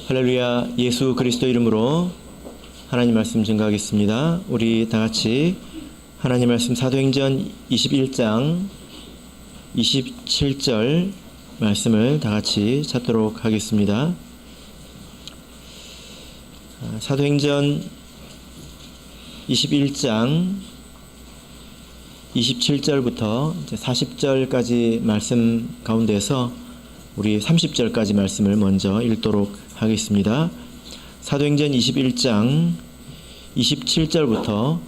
할렐루야. 예수 그리스도 이름으로 하나님 말씀 증거하겠습니다. 우리 다 같이 하나님 말씀 사도행전 21장 27절 말씀을 다 같이 찾도록 하겠습니다. 사도행전 21장 27절부터 40절까지 말씀 가운데서 우리 30절까지 말씀을 먼저 읽도록 하겠습니다. 사도행전 21장 27절부터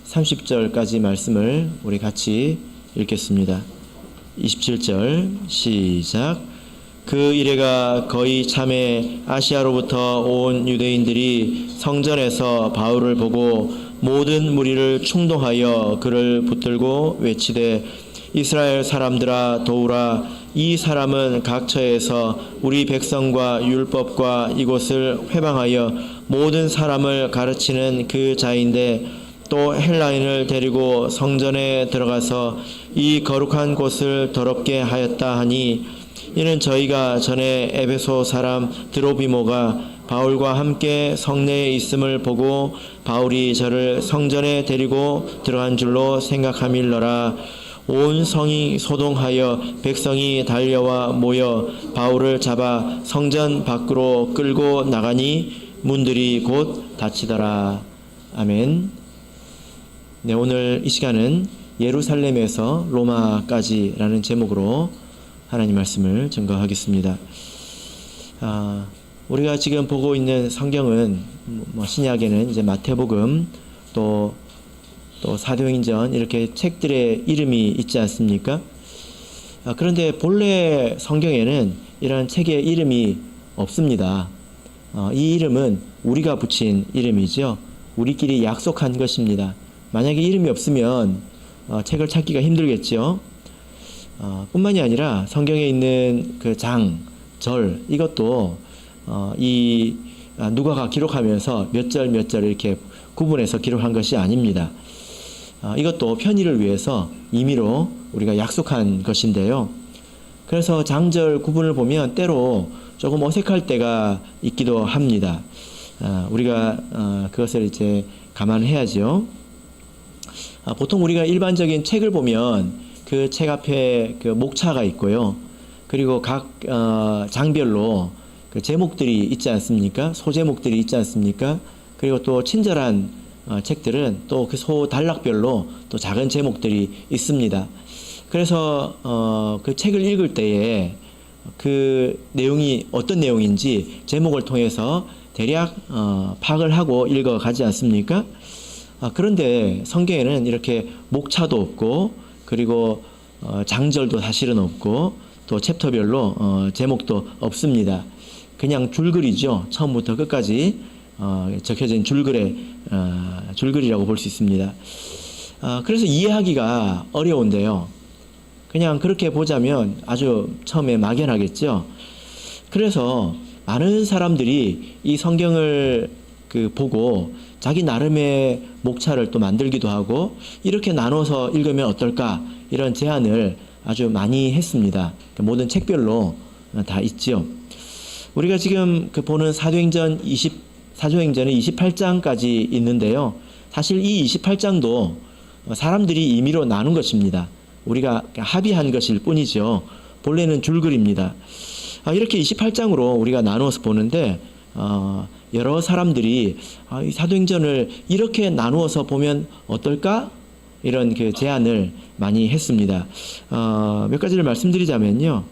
30절까지 말씀을 우리 같이 읽겠습니다. 27절 시작. 그 이래가 거의 참에 아시아로부터 온 유대인들이 성전에서 바울을 보고 모든 무리를 충동하여 그를 붙들고 외치되 이스라엘 사람들아 도우라. 이 사람은 각처에서 우리 백성과 율법과 이곳을 회방하여 모든 사람을 가르치는 그 자인데 또 헬라인을 데리고 성전에 들어가서 이 거룩한 곳을 더럽게 하였다 하니 이는 저희가 전에 에베소 사람 드로비모가 바울과 함께 성내에 있음을 보고 바울이 저를 성전에 데리고 들어간 줄로 생각함일러라. 온 성이 소동하여 백성이 달려와 모여 바울을 잡아 성전 밖으로 끌고 나가니 문들이 곧 닫히더라. 아멘. 네, 오늘 이 시간은 예루살렘에서 로마까지라는 제목으로 하나님 말씀을 증거하겠습니다. 우리가 지금 보고 있는 성경은 신약에는 이제 마태복음 또 사도행전 이렇게 책들의 이름이 있지 않습니까? 그런데 본래 성경에는 이런 책의 이름이 없습니다. 이 이름은 우리가 붙인 이름이죠. 우리끼리 약속한 것입니다. 만약에 이름이 없으면 책을 찾기가 힘들겠죠. 뿐만이 아니라 성경에 있는 그 장, 절 이것도 이 누가가 기록하면서 몇 절 몇 절 이렇게 구분해서 기록한 것이 아닙니다. 이것도 편의를 위해서 임의로 우리가 약속한 것인데요. 그래서 장절 구분을 보면 때로 조금 어색할 때가 있기도 합니다. 우리가 그것을 이제 감안해야죠. 보통 우리가 일반적인 책을 보면 그 책 앞에 그 목차가 있고요. 그리고 각 장별로 그 제목들이 있지 않습니까? 소제목들이 있지 않습니까? 그리고 또 친절한 책들은 또 그 소 단락별로 또 작은 제목들이 있습니다. 그래서 그 책을 읽을 때에 그 내용이 어떤 내용인지 제목을 통해서 대략 파악을 하고 읽어가지 않습니까? 그런데 성경에는 이렇게 목차도 없고 그리고 장절도 사실은 없고 또 챕터별로 제목도 없습니다. 그냥 줄글이죠. 처음부터 끝까지 적혀진 줄글이라고 볼 수 있습니다. 그래서 이해하기가 어려운데요. 그냥 그렇게 보자면 아주 처음에 막연하겠죠. 그래서 많은 사람들이 이 성경을 보고 자기 나름의 목차를 또 만들기도 하고 이렇게 나눠서 읽으면 어떨까 이런 제안을 아주 많이 했습니다. 모든 책별로 다 있죠. 우리가 지금 보는 사도행전에 28장까지 있는데요. 사실 이 28장도 사람들이 임의로 나눈 것입니다. 우리가 합의한 것일 뿐이죠. 본래는 줄글입니다. 이렇게 28장으로 우리가 나누어서 보는데 여러 사람들이 이 사도행전을 이렇게 나누어서 보면 어떨까? 이런 그 제안을 많이 했습니다. 몇 가지를 말씀드리자면요.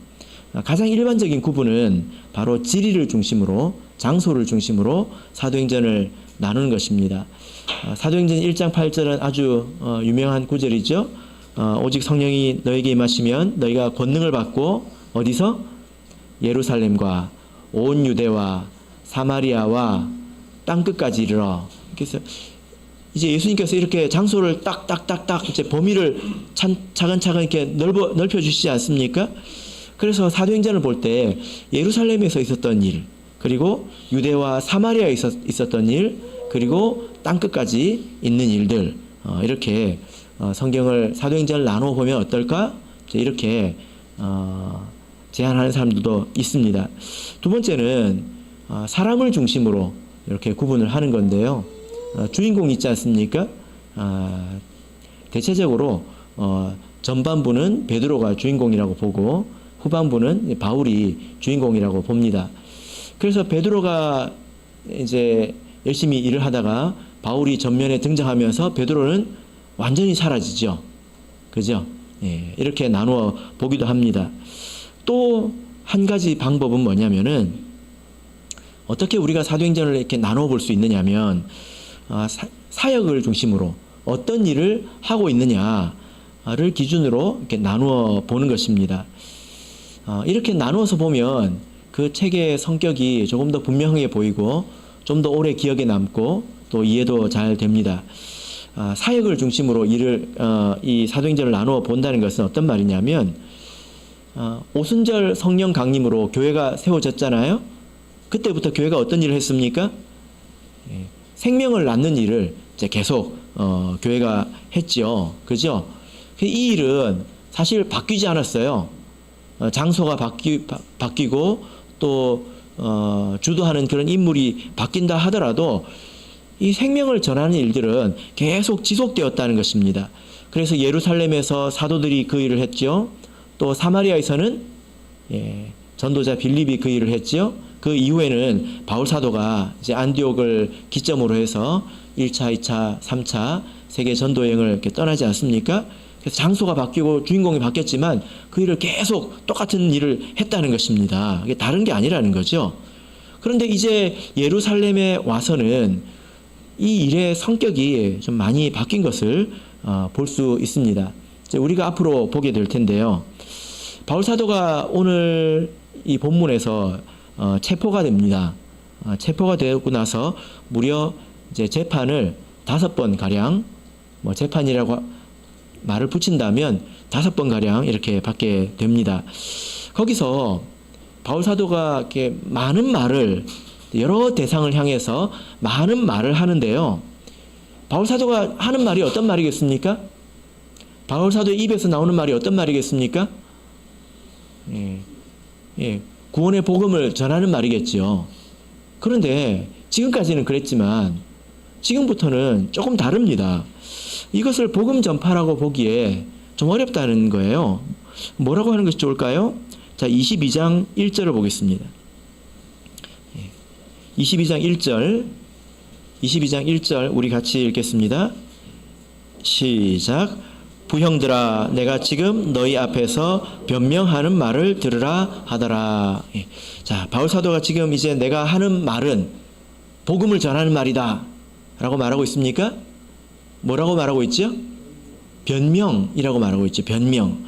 가장 일반적인 구분은 바로 지리를 중심으로 장소를 중심으로 사도행전을 나누는 것입니다. 사도행전 1장 8절은 아주 유명한 구절이죠. 오직 성령이 너에게 임하시면 너희가 권능을 받고 어디서? 예루살렘과 온 유대와 사마리아와 땅끝까지 이르러. 그래서 이제 예수님께서 이렇게 장소를 딱딱딱딱 이제 범위를 차근차근 이렇게 넓혀 주시지 않습니까? 그래서 사도행전을 볼 때 예루살렘에서 있었던 일, 그리고 유대와 사마리아에 있었던 일, 그리고 땅끝까지 있는 일들, 이렇게 성경을 사도행전을 나누어 보면 어떨까? 이렇게 제안하는 사람들도 있습니다. 두 번째는 사람을 중심으로 이렇게 구분을 하는 건데요. 주인공이 있지 않습니까? 대체적으로 전반부는 베드로가 주인공이라고 보고 후반부는 바울이 주인공이라고 봅니다. 그래서 베드로가 이제 열심히 일을 하다가 바울이 전면에 등장하면서 베드로는 완전히 사라지죠. 그죠? 예, 이렇게 나누어 보기도 합니다. 또 한 가지 방법은 뭐냐면은 어떻게 우리가 사도행전을 이렇게 나누어 볼 수 있느냐면 사역을 중심으로 어떤 일을 하고 있느냐를 기준으로 이렇게 나누어 보는 것입니다. 이렇게 나누어서 보면 그 책의 성격이 조금 더 분명하게 보이고 좀 더 오래 기억에 남고 또 이해도 잘 됩니다. 사역을 중심으로 이 사도행전을 나누어 본다는 것은 어떤 말이냐면 오순절 성령 강림으로 교회가 세워졌잖아요. 그때부터 교회가 어떤 일을 했습니까? 생명을 낳는 일을 이제 계속 교회가 했죠. 그죠? 이 일은 사실 바뀌지 않았어요. 장소가 바뀌고 또 주도하는 그런 인물이 바뀐다 하더라도 이 생명을 전하는 일들은 계속 지속되었다는 것입니다. 그래서 예루살렘에서 사도들이 그 일을 했죠. 또 사마리아에서는 전도자 빌립이 그 일을 했죠. 그 이후에는 바울 사도가 이제 안디옥을 기점으로 해서 1차, 2차, 3차 세계 전도 여행을 이렇게 떠나지 않습니까? 그래서 장소가 바뀌고 주인공이 바뀌었지만 그 일을 계속 똑같은 일을 했다는 것입니다. 이게 다른 게 아니라는 거죠. 그런데 이제 예루살렘에 와서는 이 일의 성격이 좀 많이 바뀐 것을 볼 수 있습니다. 이제 우리가 앞으로 보게 될 텐데요. 바울 사도가 오늘 이 본문에서 체포가 됩니다. 체포가 되고 나서 무려 이제 재판을 5번 가량, 뭐 재판이라고 말을 붙인다면 5번 가량 이렇게 받게 됩니다. 거기서 바울 사도가 이렇게 많은 말을 여러 대상을 향해서 많은 말을 하는데요. 바울 사도가 하는 말이 어떤 말이겠습니까? 바울 사도의 입에서 나오는 말이 어떤 말이겠습니까? 구원의 복음을 전하는 말이겠죠. 그런데 지금까지는 그랬지만 지금부터는 조금 다릅니다. 이것을 복음 전파라고 보기에 좀 어렵다는 거예요. 뭐라고 하는 것이 좋을까요? 자, 22장 1절을 보겠습니다. 22장 1절 우리 같이 읽겠습니다. 시작. 부형들아, 내가 지금 너희 앞에서 변명하는 말을 들으라 하더라. 자, 바울 사도가 지금 이제 내가 하는 말은 복음을 전하는 말이다 라고 말하고 있습니까? 뭐라고 말하고 있죠? 변명이라고 말하고 있죠. 변명.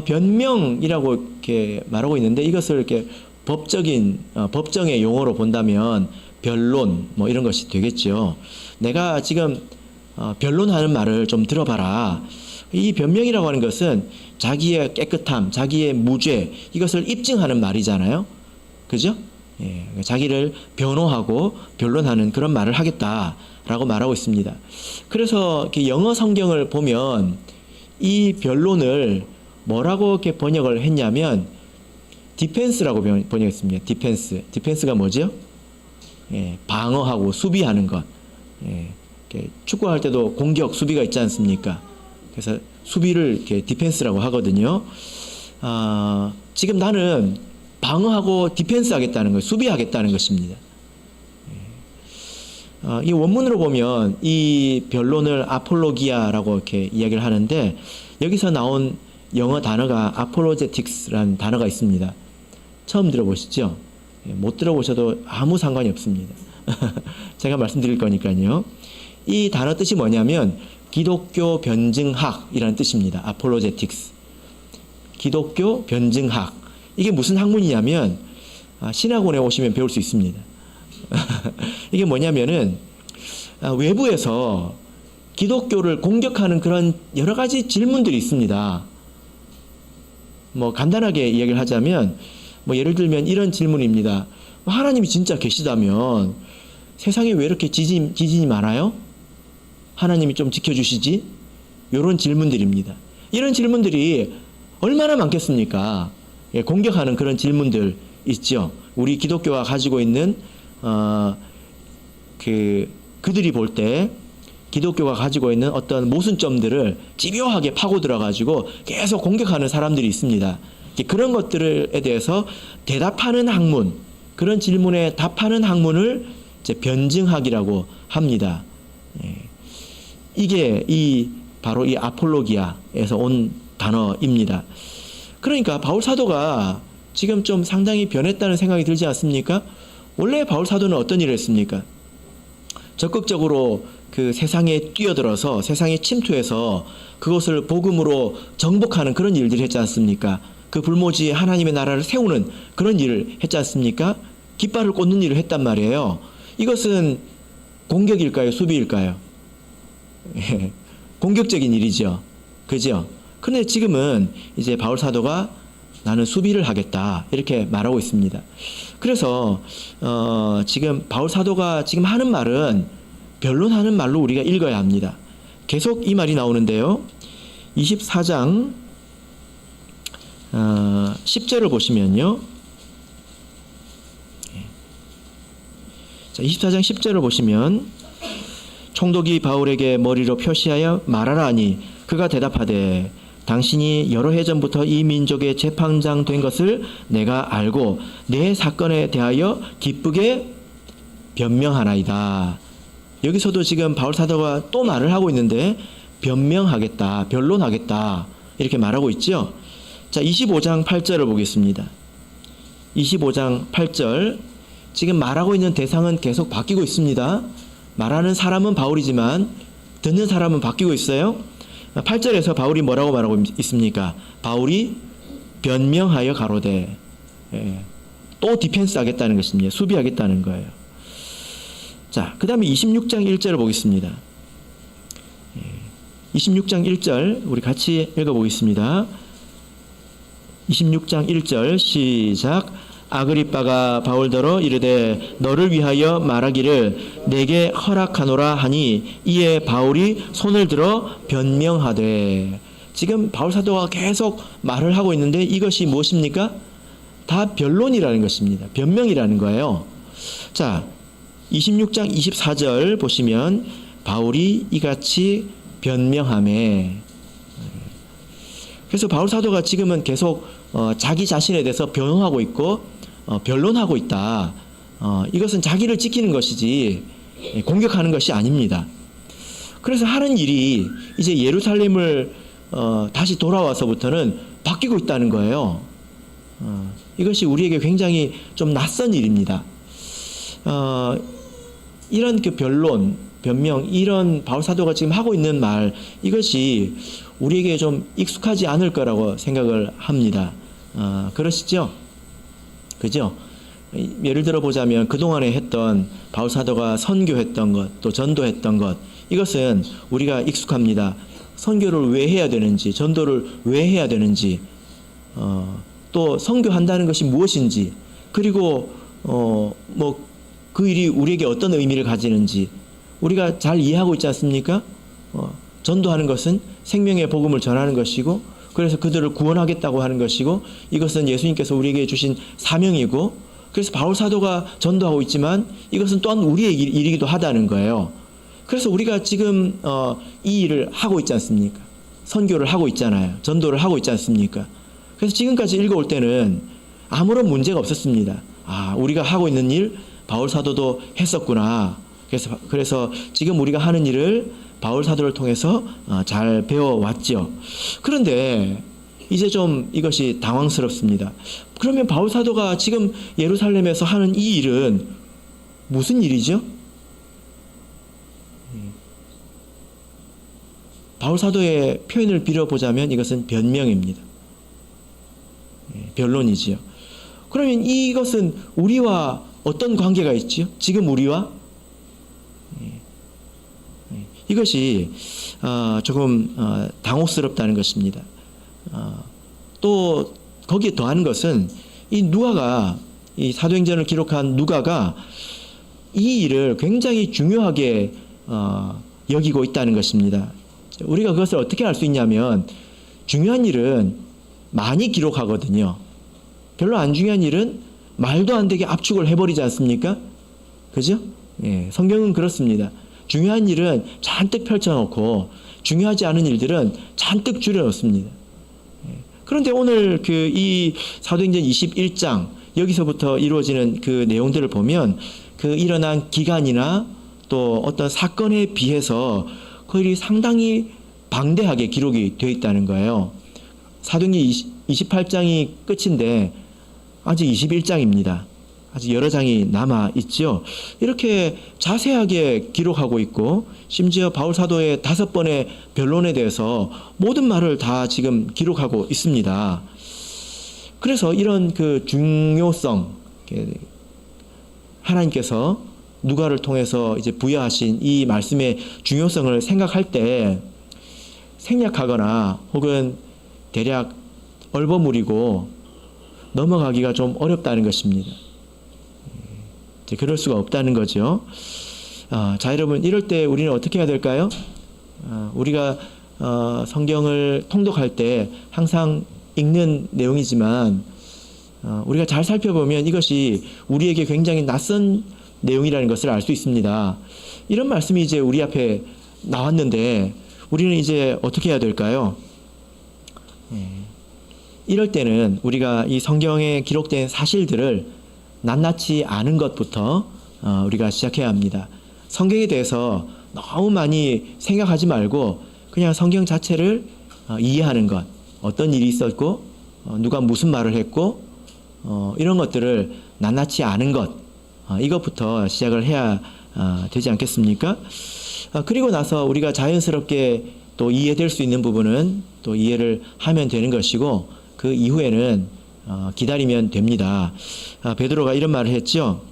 변명이라고 이렇게 말하고 있는데 이것을 이렇게 법정의 용어로 본다면 변론 뭐 이런 것이 되겠죠. 내가 지금 변론하는 말을 좀 들어봐라. 이 변명이라고 하는 것은 자기의 깨끗함, 자기의 무죄 이것을 입증하는 말이잖아요. 그죠? 자기를 변호하고 변론하는 그런 말을 하겠다라고 말하고 있습니다. 그래서 이렇게 영어 성경을 보면 이 변론을 뭐라고 이렇게 번역을 했냐면 디펜스라고 번역했습니다. 디펜스가 뭐죠? 방어하고 수비하는 것. 축구할 때도 공격, 수비가 있지 않습니까? 그래서 수비를 이렇게 디펜스라고 하거든요. 지금 나는 방어하고 디펜스 하겠다는 것, 수비하겠다는 것입니다. 이 원문으로 보면 이 변론을 아폴로기아라고 이렇게 이야기를 하는데 여기서 나온 영어 단어가 아폴로제틱스라는 단어가 있습니다. 처음 들어보시죠? 못 들어보셔도 아무 상관이 없습니다. 제가 말씀드릴 거니까요. 이 단어 뜻이 뭐냐면 기독교 변증학이라는 뜻입니다. 아폴로제틱스. 기독교 변증학. 이게 무슨 학문이냐면 신학원에 오시면 배울 수 있습니다. 이게 뭐냐면은 외부에서 기독교를 공격하는 그런 여러 가지 질문들이 있습니다. 뭐 간단하게 이야기를 하자면 뭐 예를 들면 이런 질문입니다. 하나님이 진짜 계시다면 세상에 왜 이렇게 지진이 많아요? 하나님이 좀 지켜주시지? 이런 질문들입니다. 이런 질문들이 얼마나 많겠습니까? 공격하는 그런 질문들 있죠. 우리 기독교가 가지고 있는 그들이 볼 때 기독교가 가지고 있는 어떤 모순점들을 집요하게 파고 들어가지고 계속 공격하는 사람들이 있습니다. 그런 것들에 대해서 대답하는 학문, 그런 질문에 답하는 학문을 이제 변증학이라고 합니다. 이게 바로 이 아폴로기아에서 온 단어입니다. 그러니까 바울 사도가 지금 좀 상당히 변했다는 생각이 들지 않습니까? 원래 바울 사도는 어떤 일을 했습니까? 적극적으로 그 세상에 뛰어들어서 세상에 침투해서 그것을 복음으로 정복하는 그런 일들을 했지 않습니까? 그 불모지에 하나님의 나라를 세우는 그런 일을 했지 않습니까? 깃발을 꽂는 일을 했단 말이에요. 이것은 공격일까요? 수비일까요? 공격적인 일이죠. 그죠? 그런데 지금은 이제 바울 사도가 나는 수비를 하겠다 이렇게 말하고 있습니다. 그래서 지금 바울 사도가 지금 하는 말은 변론하는 말로 우리가 읽어야 합니다. 계속 이 말이 나오는데요. 24장 10절을 보시면요. 자, 24장 10절을 보시면 총독이 바울에게 머리로 표시하여 말하라 하니 그가 대답하되 당신이 여러 해 전부터 이 민족의 재판장 된 것을 내가 알고 내 사건에 대하여 기쁘게 변명하나이다. 여기서도 지금 바울 사도가 또 말을 하고 있는데 변명하겠다, 변론하겠다 이렇게 말하고 있죠. 자, 25장 8절을 보겠습니다. 25장 8절 지금 말하고 있는 대상은 계속 바뀌고 있습니다. 말하는 사람은 바울이지만 듣는 사람은 바뀌고 있어요. 8절에서 바울이 뭐라고 말하고 있습니까? 바울이 변명하여 가로되 또 디펜스 하겠다는 것입니다. 수비하겠다는 거예요. 자, 그 다음에 26장 1절을 보겠습니다. 26장 1절 우리 같이 읽어보겠습니다. 26장 1절 시작. 아그리빠가 바울더러 이르되 너를 위하여 말하기를 내게 허락하노라 하니 이에 바울이 손을 들어 변명하되. 지금 바울 사도가 계속 말을 하고 있는데 이것이 무엇입니까? 다 변론이라는 것입니다. 변명이라는 거예요. 자, 26장 24절 보시면 바울이 이같이 변명하매. 그래서 바울 사도가 지금은 계속 자기 자신에 대해서 변호하고 있고 변론하고 있다. 이것은 자기를 지키는 것이지 공격하는 것이 아닙니다. 그래서 하는 일이 이제 예루살렘을 다시 돌아와서부터는 바뀌고 있다는 거예요. 이것이 우리에게 굉장히 좀 낯선 일입니다. 이런 그 변론, 변명, 이런 바울 사도가 지금 하고 있는 말, 이것이 우리에게 좀 익숙하지 않을 거라고 생각을 합니다. 그러시죠? 그죠? 예를 들어 보자면 그동안에 했던 바울 사도가 선교했던 것, 또 전도했던 것, 이것은 우리가 익숙합니다. 선교를 왜 해야 되는지, 전도를 왜 해야 되는지, 또 선교한다는 것이 무엇인지, 그리고 그 일이 우리에게 어떤 의미를 가지는지 우리가 잘 이해하고 있지 않습니까? 전도하는 것은 생명의 복음을 전하는 것이고, 그래서 그들을 구원하겠다고 하는 것이고, 이것은 예수님께서 우리에게 주신 사명이고, 그래서 바울 사도가 전도하고 있지만 이것은 또한 우리의 일이기도 하다는 거예요. 그래서 우리가 지금 이 일을 하고 있지 않습니까? 선교를 하고 있잖아요. 전도를 하고 있지 않습니까? 그래서 지금까지 읽어올 때는 아무런 문제가 없었습니다. 우리가 하고 있는 일 바울 사도도 했었구나. 그래서 지금 우리가 하는 일을 바울 사도를 통해서 잘 배워왔죠. 그런데 이제 좀 이것이 당황스럽습니다. 그러면 바울 사도가 지금 예루살렘에서 하는 이 일은 무슨 일이죠? 바울 사도의 표현을 빌어보자면 이것은 변명입니다. 변론이지요. 그러면 이것은 우리와 어떤 관계가 있지요? 지금 우리와? 이것이 조금 당혹스럽다는 것입니다. 또 거기에 더한 것은 이 누가가, 이 사도행전을 기록한 누가가 이 일을 굉장히 중요하게 여기고 있다는 것입니다. 우리가 그것을 어떻게 알 수 있냐면 중요한 일은 많이 기록하거든요. 별로 안 중요한 일은 말도 안 되게 압축을 해버리지 않습니까? 그죠? 예, 성경은 그렇습니다. 중요한 일은 잔뜩 펼쳐놓고 중요하지 않은 일들은 잔뜩 줄여놓습니다. 예, 그런데 오늘 이 사도행전 21장 여기서부터 이루어지는 그 내용들을 보면 그 일어난 기간이나 또 어떤 사건에 비해서 그들이 상당히 방대하게 기록이 되어 있다는 거예요. 사도행전 28장이 끝인데 아직 21장입니다. 아직 여러 장이 남아 있죠. 이렇게 자세하게 기록하고 있고 심지어 바울 사도의 5번의 변론에 대해서 모든 말을 다 지금 기록하고 있습니다. 그래서 이런 그 중요성, 하나님께서 누가를 통해서 이제 부여하신 이 말씀의 중요성을 생각할 때 생략하거나 혹은 대략 얼버무리고 넘어가기가 좀 어렵다는 것입니다. 그럴 수가 없다는 거죠. 자, 여러분, 이럴 때 우리는 어떻게 해야 될까요? 우리가 성경을 통독할 때 항상 읽는 내용이지만 우리가 잘 살펴보면 이것이 우리에게 굉장히 낯선 내용이라는 것을 알 수 있습니다. 이런 말씀이 이제 우리 앞에 나왔는데 우리는 이제 어떻게 해야 될까요? 이럴 때는 우리가 이 성경에 기록된 사실들을 낱낱이 아는 것부터 우리가 시작해야 합니다. 성경에 대해서 너무 많이 생각하지 말고 그냥 성경 자체를 이해하는 것, 어떤 일이 있었고 누가 무슨 말을 했고 이런 것들을 낱낱이 아는 것, 이것부터 시작을 해야 되지 않겠습니까? 그리고 나서 우리가 자연스럽게 또 이해될 수 있는 부분은 또 이해를 하면 되는 것이고 그 이후에는 기다리면 됩니다. 베드로가 이런 말을 했죠.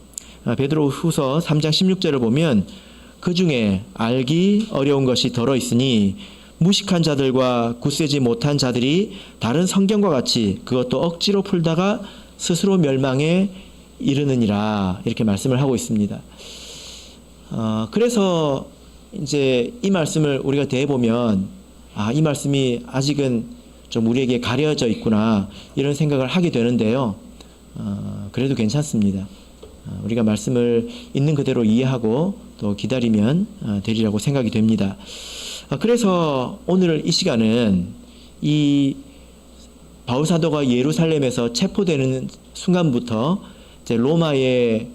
베드로 후서 3장 16절을 보면 그 중에 알기 어려운 것이 덜어 있으니 무식한 자들과 굳세지 못한 자들이 다른 성경과 같이 그것도 억지로 풀다가 스스로 멸망에 이르느니라, 이렇게 말씀을 하고 있습니다. 그래서 이제 이 말씀을 우리가 대해보면 이 말씀이 아직은 좀 우리에게 가려져 있구나, 이런 생각을 하게 되는데요. 그래도 괜찮습니다. 우리가 말씀을 있는 그대로 이해하고 또 기다리면 되리라고 생각이 됩니다. 그래서 오늘 이 시간은 이 바울 사도가 예루살렘에서 체포되는 순간부터 이제 로마에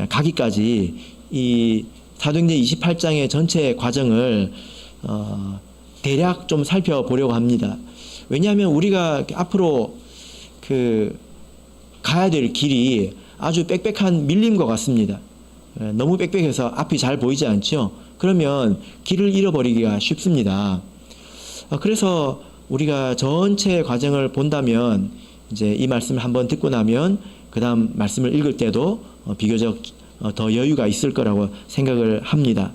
가기까지 이 사도행전 28장의 전체 과정을 대략 좀 살펴보려고 합니다. 왜냐하면 우리가 앞으로 가야 될 길이 아주 빽빽한 밀림과 같습니다. 너무 빽빽해서 앞이 잘 보이지 않죠? 그러면 길을 잃어버리기가 쉽습니다. 그래서 우리가 전체 과정을 본다면 이제 이 말씀을 한번 듣고 나면 그 다음 말씀을 읽을 때도 비교적 더 여유가 있을 거라고 생각을 합니다.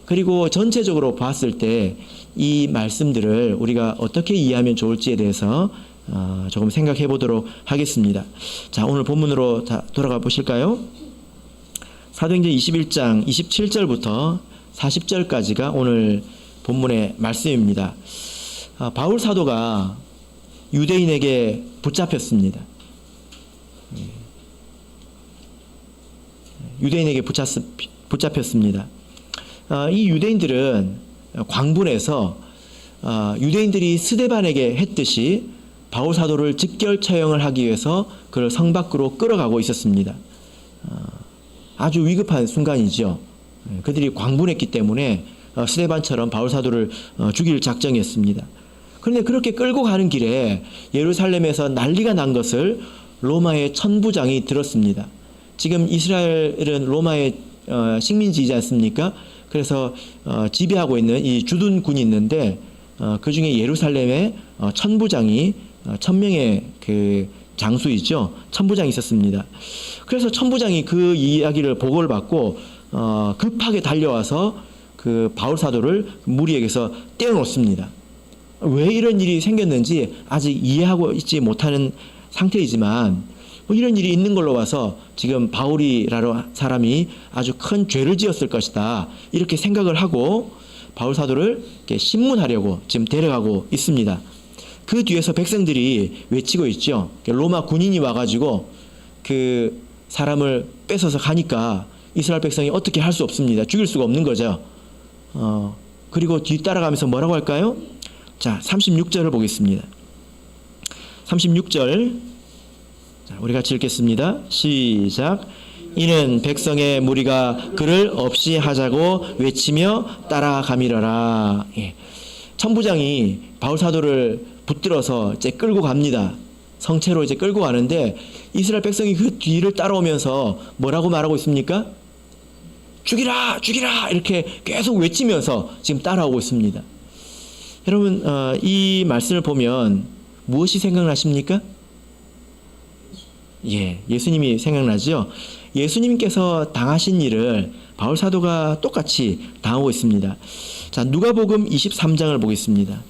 그리고 전체적으로 봤을 때 이 말씀들을 우리가 어떻게 이해하면 좋을지에 대해서 조금 생각해 보도록 하겠습니다. 자, 오늘 본문으로 돌아가 보실까요? 사도행전 21장 27절부터 40절까지가 오늘 본문의 말씀입니다. 바울 사도가 유대인에게 붙잡혔습니다. 유대인에게 붙잡혔습니다. 이 유대인들은 광분해서 유대인들이 스데반에게 했듯이 바울 사도를 직결 처형을 하기 위해서 그를 성 밖으로 끌어가고 있었습니다. 아주 위급한 순간이죠. 그들이 광분했기 때문에 스데반처럼 바울 사도를 죽일 작정이었습니다. 그런데 그렇게 끌고 가는 길에 예루살렘에서 난리가 난 것을 로마의 천부장이 들었습니다. 지금 이스라엘은 로마의 식민지이지 않습니까? 그래서 지배하고 있는 이 주둔군이 있는데 그 중에 예루살렘에 천부장이 1000명의 그 장수이죠. 천부장이 있었습니다. 그래서 천부장이 그 이야기를 보고를 받고 급하게 달려와서 그 바울 사도를 무리에게서 떼어놓습니다. 왜 이런 일이 생겼는지 아직 이해하고 있지 못하는 상태이지만 이런 일이 있는 걸로 봐서 지금 바울이라는 사람이 아주 큰 죄를 지었을 것이다, 이렇게 생각을 하고 바울 사도를 신문하려고 지금 데려가고 있습니다. 그 뒤에서 백성들이 외치고 있죠. 로마 군인이 와가지고 그 사람을 뺏어서 가니까 이스라엘 백성이 어떻게 할 수 없습니다. 죽일 수가 없는 거죠. 그리고 뒤 따라가면서 뭐라고 할까요? 자, 36절을 보겠습니다. 36절. 자, 우리 같이 읽겠습니다. 시작. 이는 백성의 무리가 그를 없이 하자고 외치며 따라가미러라. 예. 천부장이 바울 사도를 붙들어서 이제 끌고 갑니다. 성체로 이제 끌고 가는데 이스라엘 백성이 그 뒤를 따라오면서 뭐라고 말하고 있습니까? 죽이라, 죽이라 이렇게 계속 외치면서 지금 따라오고 있습니다. 여러분, 이 말씀을 보면 무엇이 생각나십니까? 예, 예수님이 생각나죠. 예수님께서 당하신 일을 바울 사도가 똑같이 당하고 있습니다. 자, 누가복음 23장을 보겠습니다.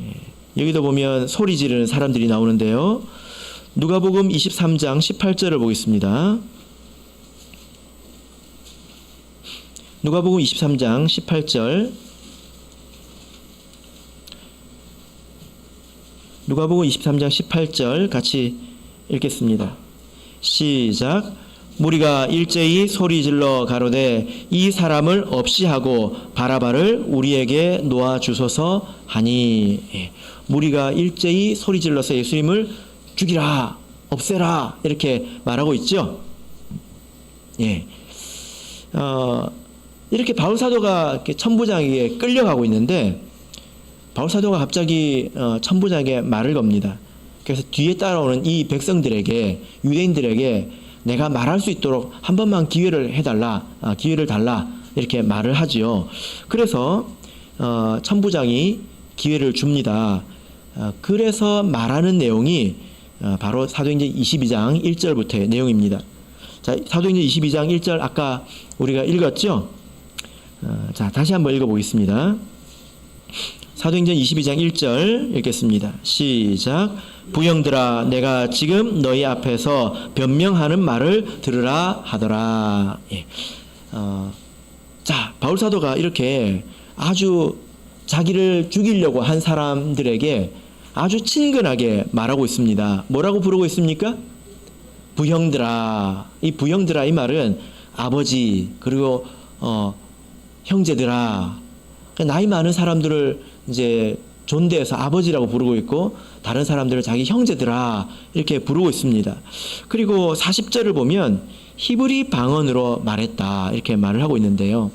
예, 여기도 보면 소리 지르는 사람들이 나오는데요. 누가복음 23장 18절을 보겠습니다. 누가복음 23장 18절. 누가복음 23장 18절 같이 읽겠습니다. 시작. 무리가 일제히 소리질러 가로되 이 사람을 없이 하고 바라바를 우리에게 놓아 주소서 하니. 예. 무리가 일제히 소리질러서 예수님을 죽이라, 없애라 이렇게 말하고 있죠. 예. 이렇게 바울 사도가 이렇게 천부장에게 끌려가고 있는데 바울 사도가 갑자기 천부장에게 말을 겁니다. 그래서 뒤에 따라오는 이 백성들에게, 유대인들에게 내가 말할 수 있도록 한 번만 기회를 해달라, 기회를 달라 이렇게 말을 하지요. 그래서 천부장이 기회를 줍니다. 그래서 말하는 내용이 바로 사도행전 22장 1절부터의 내용입니다. 자, 사도행전 22장 1절 아까 우리가 읽었죠? 자, 다시 한번 읽어보겠습니다. 사도행전 22장 1절 읽겠습니다. 시작. 부형들아, 내가 지금 너희 앞에서 변명하는 말을 들으라 하더라. 예. 자, 바울 사도가 이렇게 아주 자기를 죽이려고 한 사람들에게 아주 친근하게 말하고 있습니다. 뭐라고 부르고 있습니까? 부형들아. 이 부형들아 이 말은 아버지 그리고 형제들아. 나이 많은 사람들을 이제 존대해서 아버지라고 부르고 있고 다른 사람들을 자기 형제들아 이렇게 부르고 있습니다. 그리고 40절을 보면 히브리 방언으로 말했다 이렇게 말을 하고 있는데요.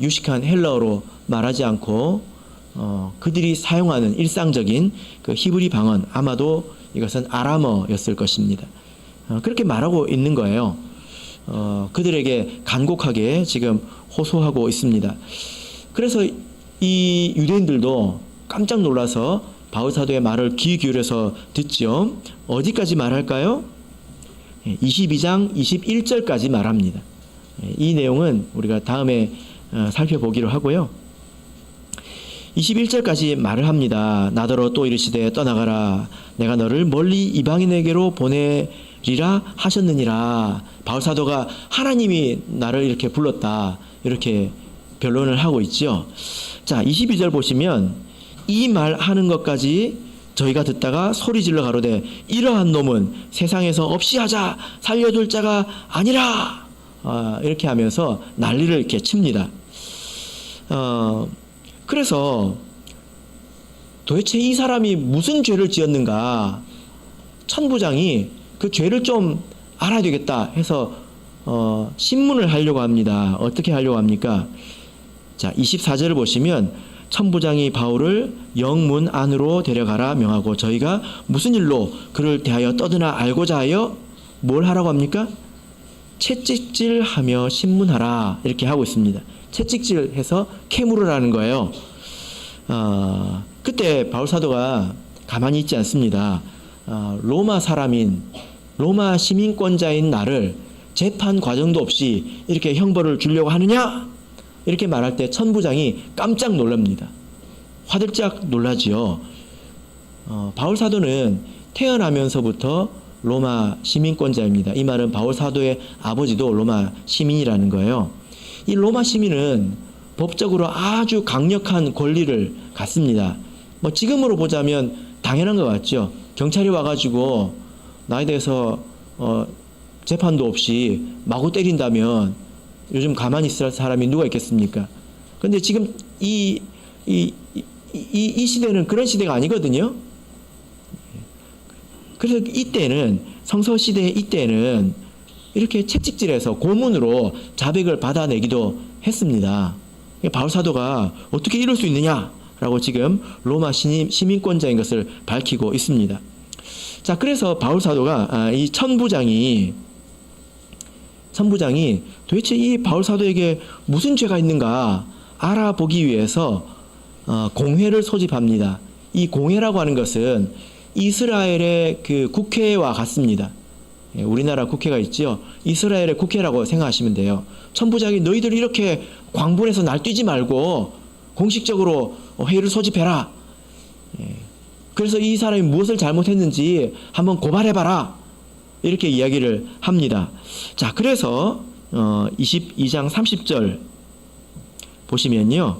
유식한 헬라어로 말하지 않고 그들이 사용하는 일상적인 그 히브리 방언, 아마도 이것은 아람어였을 것입니다. 그렇게 말하고 있는 거예요. 그들에게 간곡하게 지금 호소하고 있습니다. 그래서 이 유대인들도 깜짝 놀라서 바울 사도의 말을 귀 기울여서 듣죠. 어디까지 말할까요? 22장 21절까지 말합니다. 이 내용은 우리가 다음에 살펴보기로 하고요. 21절까지 말을 합니다. 나더러 또 이르시되 떠나가라. 내가 너를 멀리 이방인에게로 보내리라 하셨느니라. 바울 사도가 하나님이 나를 이렇게 불렀다. 이렇게 변론을 하고 있죠. 자, 22절 보시면 이 말하는 것까지 저희가 듣다가 소리질러 가로되 이러한 놈은 세상에서 없이 하자 살려둘 자가 아니라 이렇게 하면서 난리를 이렇게 칩니다. 그래서 도대체 이 사람이 무슨 죄를 지었는가 천부장이 그 죄를 좀 알아야 되겠다 해서 신문을 하려고 합니다. 어떻게 하려고 합니까? 자, 24절을 보시면 천부장이 바울을 영문 안으로 데려가라 명하고 저희가 무슨 일로 그를 대하여 떠드나 알고자 하여 뭘 하라고 합니까? 채찍질하며 신문하라 이렇게 하고 있습니다. 채찍질해서 캐물으라는 거예요. 그때 바울 사도가 가만히 있지 않습니다. 로마 사람인 로마 시민권자인 나를 재판 과정도 없이 이렇게 형벌을 주려고 하느냐? 이렇게 말할 때 천부장이 깜짝 놀랍니다. 화들짝 놀라지요. 바울 사도는 태어나면서부터 로마 시민권자입니다. 이 말은 바울 사도의 아버지도 로마 시민이라는 거예요. 이 로마 시민은 법적으로 아주 강력한 권리를 갖습니다. 뭐 지금으로 보자면 당연한 것 같죠. 경찰이 와가지고 나에 대해서 재판도 없이 마구 때린다면 요즘 가만히 있을 사람이 누가 있겠습니까? 근데 지금 이 시대는 그런 시대가 아니거든요. 그래서 이때는, 성서시대 이때는 이렇게 채찍질해서 고문으로 자백을 받아내기도 했습니다. 바울사도가 어떻게 이럴 수 있느냐라고 지금 로마 시민권자인 것을 밝히고 있습니다. 자, 그래서 바울사도가 이 천부장이 도대체 이 바울사도에게 무슨 죄가 있는가 알아보기 위해서 공회를 소집합니다. 이 공회라고 하는 것은 이스라엘의 그 국회와 같습니다. 우리나라 국회가 있죠. 이스라엘의 국회라고 생각하시면 돼요. 천부장이 너희들 이렇게 광분해서 날뛰지 말고 공식적으로 회의를 소집해라. 그래서 이 사람이 무엇을 잘못했는지 한번 고발해봐라. 이렇게 이야기를 합니다. 자, 그래서 22장 30절 보시면요.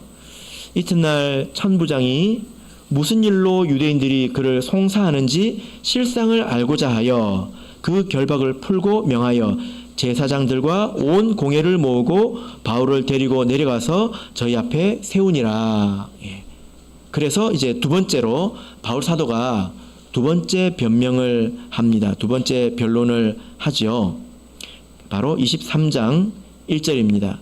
이튿날 천부장이 무슨 일로 유대인들이 그를 송사하는지 실상을 알고자 하여 그 결박을 풀고 명하여 제사장들과 온 공회를 모으고 바울을 데리고 내려가서 저희 앞에 세우니라. 그래서 이제 두 번째로 바울 사도가 두 번째 변명을 합니다. 두 번째 변론을 하죠. 바로 23장 1절입니다.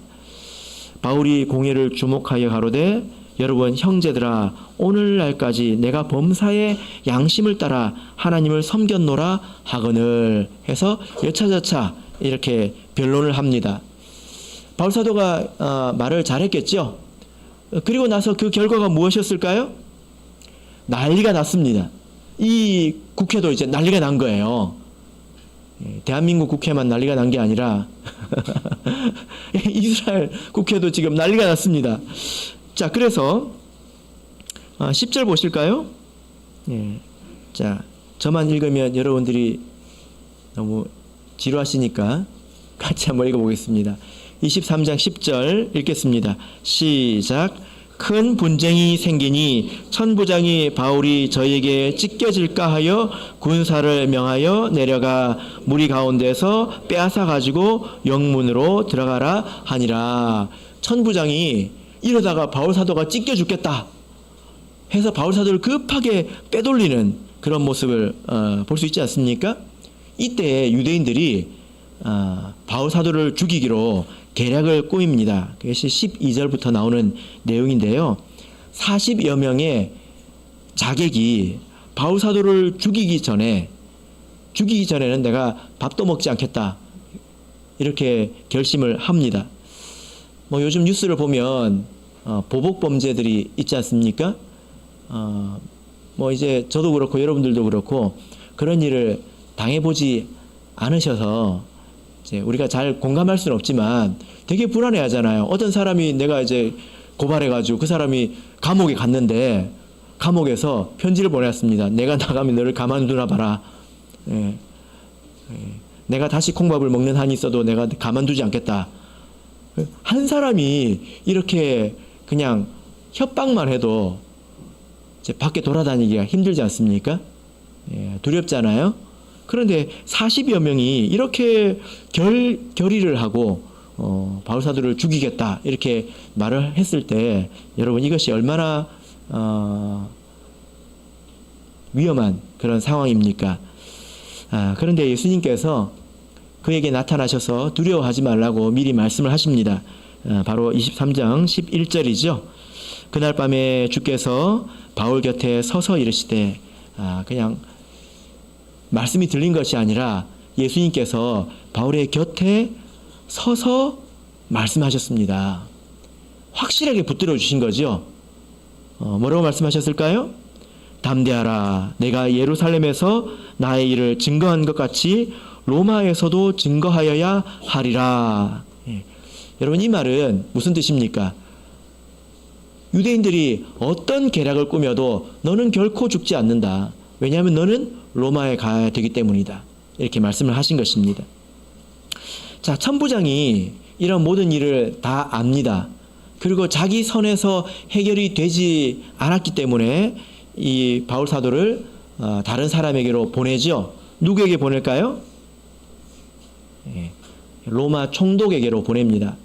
바울이 공회를 주목하여 가로되 여러분 형제들아 오늘날까지 내가 범사의 양심을 따라 하나님을 섬겼노라 하거늘 해서 여차저차 이렇게 변론을 합니다. 바울 사도가 말을 잘했겠죠. 그리고 나서 그 결과가 무엇이었을까요? 난리가 났습니다. 이 국회도 이제 난리가 난 거예요. 대한민국 국회만 난리가 난 게 아니라 이스라엘 국회도 지금 난리가 났습니다. 자, 그래서 10절 보실까요? 자, 저만 읽으면 여러분들이 너무 지루하시니까 같이 한번 읽어보겠습니다. 23장 10절 읽겠습니다. 시작. 큰 분쟁이 생기니 천부장이 바울이 저에게 찢겨질까 하여 군사를 명하여 내려가 무리 가운데서 빼앗아 가지고 영문으로 들어가라 하니라. 천부장이 이러다가 바울 사도가 찢겨 죽겠다 해서 바울 사도를 급하게 빼돌리는 그런 모습을 볼 수 있지 않습니까? 이때 유대인들이 바울 사도를 죽이기로 계략을 꾸밉니다. 그것이 12절부터 나오는 내용인데요. 40여 명의 자객이 바울 사도를 죽이기 전에는 내가 밥도 먹지 않겠다 이렇게 결심을 합니다. 뭐 요즘 뉴스를 보면 보복 범죄들이 있지 않습니까? 뭐 이제 저도 그렇고 여러분들도 그렇고 그런 일을 당해보지 않으셔서 이제 우리가 잘 공감할 수는 없지만 되게 불안해하잖아요. 어떤 사람이 내가 이제 고발해가지고 그 사람이 감옥에 갔는데 감옥에서 편지를 보냈습니다. 내가 나가면 너를 가만두나 봐라. 내가 다시 콩밥을 먹는 한이 있어도 내가 가만두지 않겠다. 한 사람이 이렇게 그냥 협박만 해도 이제 밖에 돌아다니기가 힘들지 않습니까? 두렵잖아요. 그런데 40여 명이 이렇게 결의를 하고 바울 사도를 죽이겠다 이렇게 말을 했을 때 여러분 이것이 얼마나 위험한 그런 상황입니까? 그런데 예수님께서 그에게 나타나셔서 두려워하지 말라고 미리 말씀을 하십니다. 바로 23장 11절이죠. 그날 밤에 주께서 바울 곁에 서서 이르시되 그냥 말씀이 들린 것이 아니라 예수님께서 바울의 곁에 서서 말씀하셨습니다. 확실하게 붙들어 주신 거죠. 뭐라고 말씀하셨을까요? 담대하라. 내가 예루살렘에서 나의 일을 증거한 것 같이 로마에서도 증거하여야 하리라. 여러분 이 말은 무슨 뜻입니까? 유대인들이 어떤 계략을 꾸며도 너는 결코 죽지 않는다. 왜냐하면 너는 로마에 가야 되기 때문이다. 이렇게 말씀을 하신 것입니다. 자, 천부장이 이런 모든 일을 다 압니다. 그리고 자기 선에서 해결이 되지 않았기 때문에 이 바울 사도를 다른 사람에게로 보내죠. 누구에게 보낼까요? 예, 로마 총독에게로 보냅니다.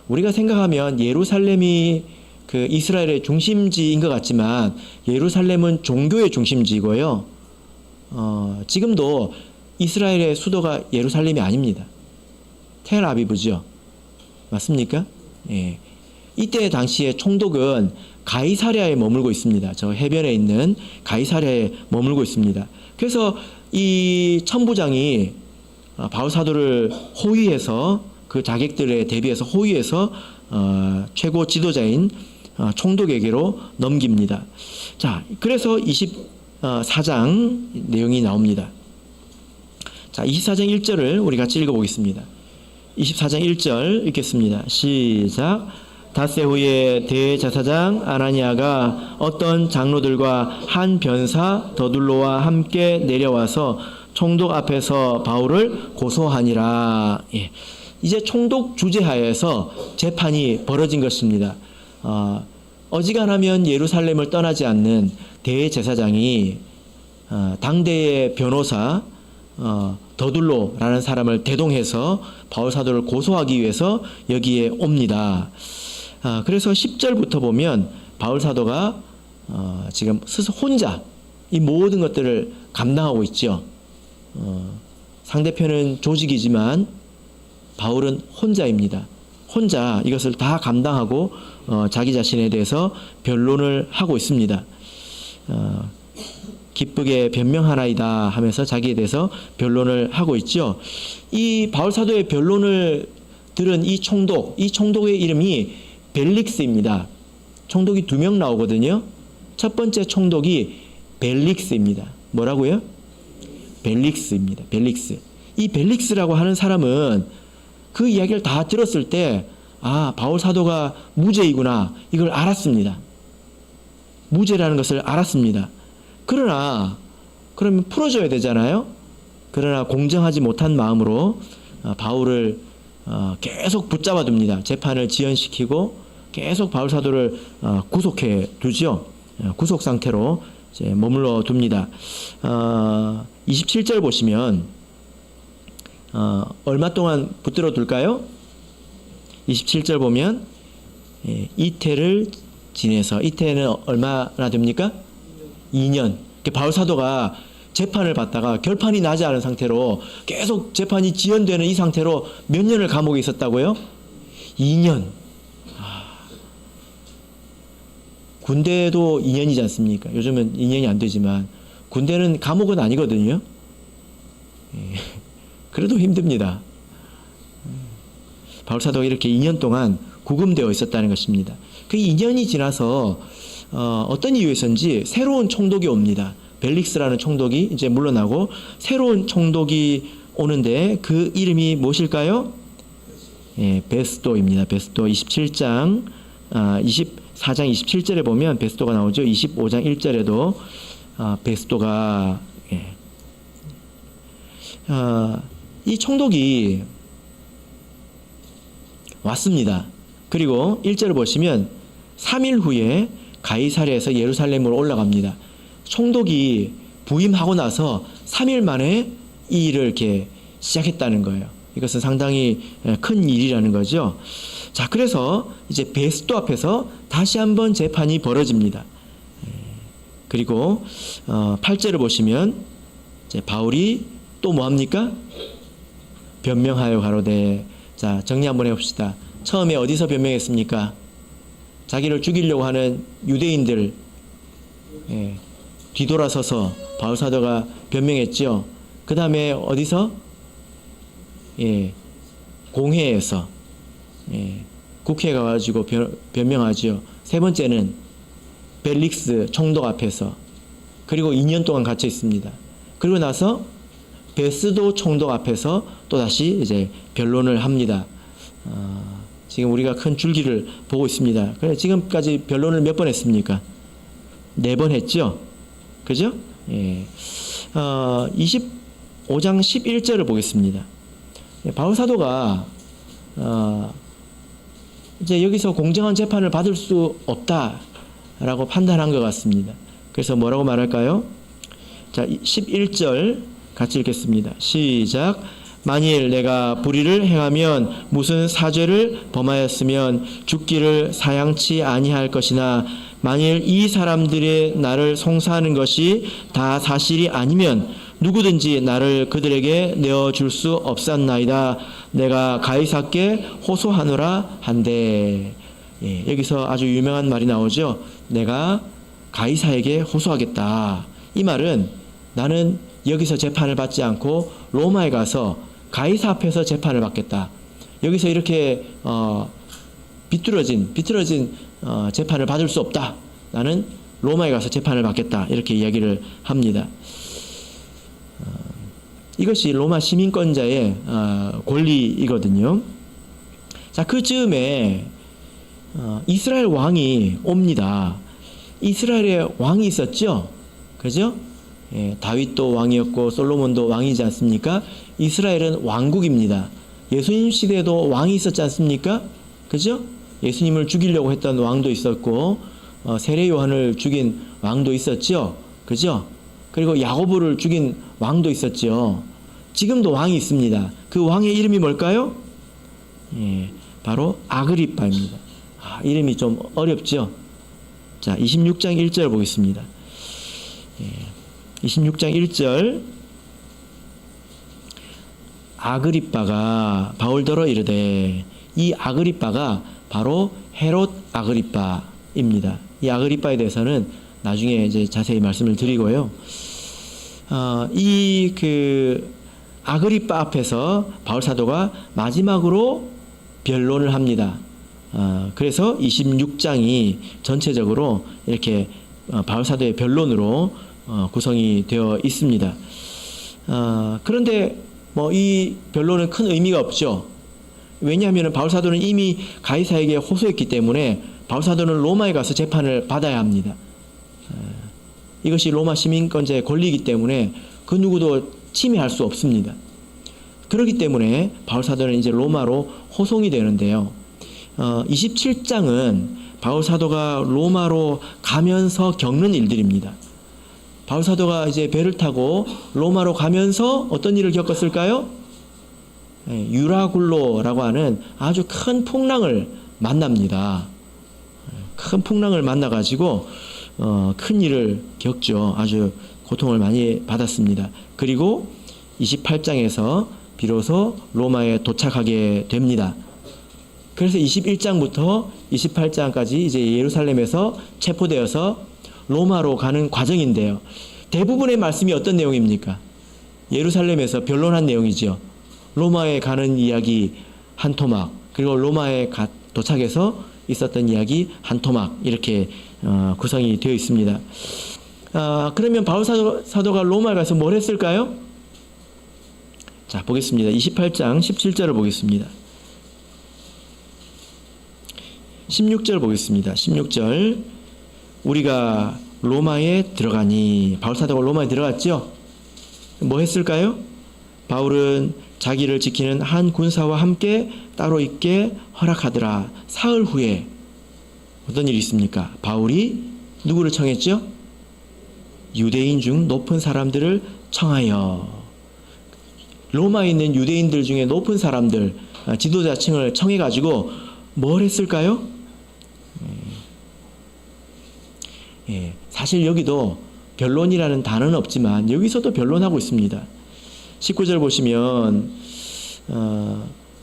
우리가 생각하면 예루살렘이 그 이스라엘의 중심지인 것 같지만 예루살렘은 종교의 중심지이고요. 지금도 이스라엘의 수도가 예루살렘이 아닙니다. 텔아비브죠. 맞습니까? 예. 이때 당시에 총독은 가이사랴에 머물고 있습니다. 저 해변에 있는 가이사랴에 머물고 있습니다. 그래서 이 천부장이 바울 사도를 호위해서 그 자객들에 대비해서 호위해서 최고 지도자인 총독에게로 넘깁니다. 자, 그래서 24장 내용이 나옵니다. 자, 24장 1절을 우리 같이 읽어보겠습니다. 24장 1절 읽겠습니다. 시작. 닷새 후에 대제사장 아나니아가 어떤 장로들과 한 변사 더둘로와 함께 내려와서 총독 앞에서 바울을 고소하니라. 예. 이제 총독 주재하에서 재판이 벌어진 것입니다. 어지간하면 예루살렘을 떠나지 않는 대제사장이 당대의 변호사 더둘로라는 사람을 대동해서 바울 사도를 고소하기 위해서 여기에 옵니다. 그래서 10절부터 보면 바울 사도가 지금 스스로 혼자 이 모든 것들을 감당하고 있죠. 상대편은 조직이지만 바울은 혼자입니다. 혼자 이것을 다 감당하고 자기 자신에 대해서 변론을 하고 있습니다. 기쁘게 변명하나이다 하면서 자기에 대해서 변론을 하고 있죠. 이 바울 사도의 변론을 들은 이 총독의 이름이 벨릭스입니다. 총독이 2명 나오거든요. 첫 번째 총독이 벨릭스입니다. 뭐라고요? 벨릭스입니다. 벨릭스. 이 벨릭스라고 하는 사람은 그 이야기를 다 들었을 때 바울 사도가 무죄이구나 이걸 알았습니다. 무죄라는 것을 알았습니다. 그러나 그러면 풀어줘야 되잖아요. 그러나 공정하지 못한 마음으로 바울을 계속 붙잡아 둡니다. 재판을 지연시키고 계속 바울 사도를 구속해 두죠. 구속 상태로 이제 머물러 둡니다. 27절 보시면 얼마 동안 붙들어 둘까요? 27절 보면 이태를 지내서, 이태는 얼마나 됩니까? 2년. 바울 사도가 재판을 받다가 결판이 나지 않은 상태로 계속 재판이 지연되는 이 상태로 몇 년을 감옥에 있었다고요? 2년. 군대도 2년이지 않습니까? 요즘은 2년이 안 되지만 군대는 감옥은 아니거든요. 그래도 힘듭니다. 바울 사도가 이렇게 2년 동안 구금되어 있었다는 것입니다. 그 2년이 지나서 어떤 이유에서인지 새로운 총독이 옵니다. 벨릭스라는 총독이 이제 물러나고 새로운 총독이 오는데 그 이름이 무엇일까요? 베스도입니다. 베스도 24장 27절에 보면 베스도가 나오죠. 25장 1절에도 베스도가 이 총독이 왔습니다. 그리고 1절을 보시면 3일 후에 가이사랴에서 예루살렘으로 올라갑니다. 총독이 부임하고 나서 3일 만에 이 일을 이렇게 시작했다는 거예요. 이것은 상당히 큰 일이라는 거죠. 자, 그래서 이제 베스도 앞에서 다시 한번 재판이 벌어집니다. 그리고 8절을 보시면 이제 바울이 또 뭐합니까? 변명하여 가로되. 자, 정리 한번 해봅시다. 처음에 어디서 변명했습니까? 자기를 죽이려고 하는 유대인들 뒤돌아서서 바울 사도가 변명했죠. 그 다음에 어디서? 공회에서 국회에 가가지고 변명하죠. 세 번째는 벨릭스 총독 앞에서, 그리고 2년 동안 갇혀 있습니다. 그리고 나서 베스도 총독 앞에서 또다시 이제 변론을 합니다. 지금 우리가 큰 줄기를 보고 있습니다. 그래, 지금까지 변론을 몇 번 했습니까? 4번 했죠? 그죠? 25장 11절을 보겠습니다. 바울 사도가 이제 여기서 공정한 재판을 받을 수 없다라고 판단한 것 같습니다. 그래서 뭐라고 말할까요? 자, 11절 같이 읽겠습니다. 시작. 만일 내가 불의를 행하면 무슨 사죄를 범하였으면 죽기를 사양치 아니할 것이나 만일 이 사람들이 나를 송사하는 것이 다 사실이 아니면 누구든지 나를 그들에게 내어줄 수 없었나이다. 내가 가이사께 호소하노라 한대. 예, 여기서 아주 유명한 말이 나오죠. 내가 가이사에게 호소하겠다. 이 말은 나는 여기서 재판을 받지 않고 로마에 가서 가이사 앞에서 재판을 받겠다. 여기서 이렇게 비뚤어진 재판을 받을 수 없다. 나는 로마에 가서 재판을 받겠다. 이렇게 이야기를 합니다. 이것이 로마 시민권자의 권리이거든요. 자, 그 즈음에 이스라엘 왕이 옵니다. 이스라엘에 왕이 있었죠? 그죠? 예, 다윗도 왕이었고 솔로몬도 왕이지 않습니까? 이스라엘은 왕국입니다. 예수님 시대에도 왕이 있었지 않습니까? 그죠? 예수님을 죽이려고 했던 왕도 있었고 세례 요한을 죽인 왕도 있었죠. 그죠? 그리고 야고보를 죽인 왕도 있었죠. 지금도 왕이 있습니다. 그 왕의 이름이 뭘까요? 예, 바로 아그리빠입니다. 이름이 좀 어렵죠? 자, 26장 1절 보겠습니다. 예. 26장 1절. 아그리빠가 바울더러 이르되, 이 아그리빠가 바로 헤롯 아그리빠입니다. 이 아그리빠에 대해서는 나중에 이제 자세히 말씀을 드리고요. 이 아그리빠 앞에서 바울 사도가 마지막으로 변론을 합니다. 그래서 26장이 전체적으로 이렇게 바울 사도의 변론으로 구성이 되어 있습니다. 그런데 이 변론은 큰 의미가 없죠. 왜냐하면 바울 사도는 이미 가이사에게 호소했기 때문에 바울 사도는 로마에 가서 재판을 받아야 합니다. 이것이 로마 시민권자의 권리이기 때문에 그 누구도 침해할 수 없습니다. 그렇기 때문에 바울 사도는 이제 로마로 호송이 되는데요. 27장은 바울 사도가 로마로 가면서 겪는 일들입니다. 바울 사도가 이제 배를 타고 로마로 가면서 어떤 일을 겪었을까요? 유라굴로라고 하는 아주 큰 풍랑을 만납니다. 큰 풍랑을 만나가지고 큰 일을 겪죠. 아주 고통을 많이 받았습니다. 그리고 28장에서 비로소 로마에 도착하게 됩니다. 그래서 21장부터 28장까지 이제 예루살렘에서 체포되어서 로마로 가는 과정인데요. 대부분의 말씀이 어떤 내용입니까? 예루살렘에서 변론한 내용이죠. 로마에 가는 이야기 한 토막, 그리고 로마에 도착해서 있었던 이야기 한 토막, 이렇게 구성이 되어 있습니다. 그러면 바울 사도가 로마에 가서 뭘 했을까요? 자, 보겠습니다. 28장 17절을 보겠습니다. 16절 보겠습니다. 16절. 우리가 로마에 들어가니, 바울 사도가 로마에 들어갔죠? 뭐 했을까요? 바울은 자기를 지키는 한 군사와 함께 따로 있게 허락하더라. 사흘 후에 어떤 일이 있습니까? 바울이 누구를 청했죠? 유대인 중 높은 사람들을 청하여, 로마에 있는 유대인들 중에 높은 사람들, 지도자층을 청해가지고 뭘 했을까요? 사실 여기도 변론이라는 단어는 없지만 여기서도 변론하고 있습니다. 19절 보시면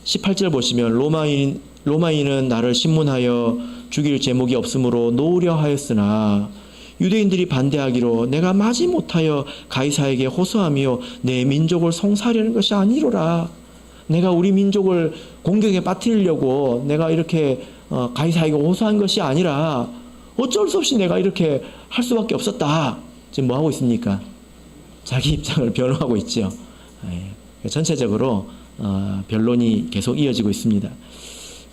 18절 보시면 로마인은 나를 신문하여 죽일 제목이 없으므로 놓으려 하였으나 유대인들이 반대하기로 내가 마지못하여 가이사에게 호소하며 내 민족을 송사하려는 것이 아니로라. 내가 우리 민족을 공격에 빠뜨리려고 내가 이렇게 가이사에게 호소한 것이 아니라 어쩔 수 없이 내가 이렇게 할 수밖에 없었다. 지금 뭐 하고 있습니까? 자기 입장을 변호하고 있죠. 전체적으로 변론이 계속 이어지고 있습니다.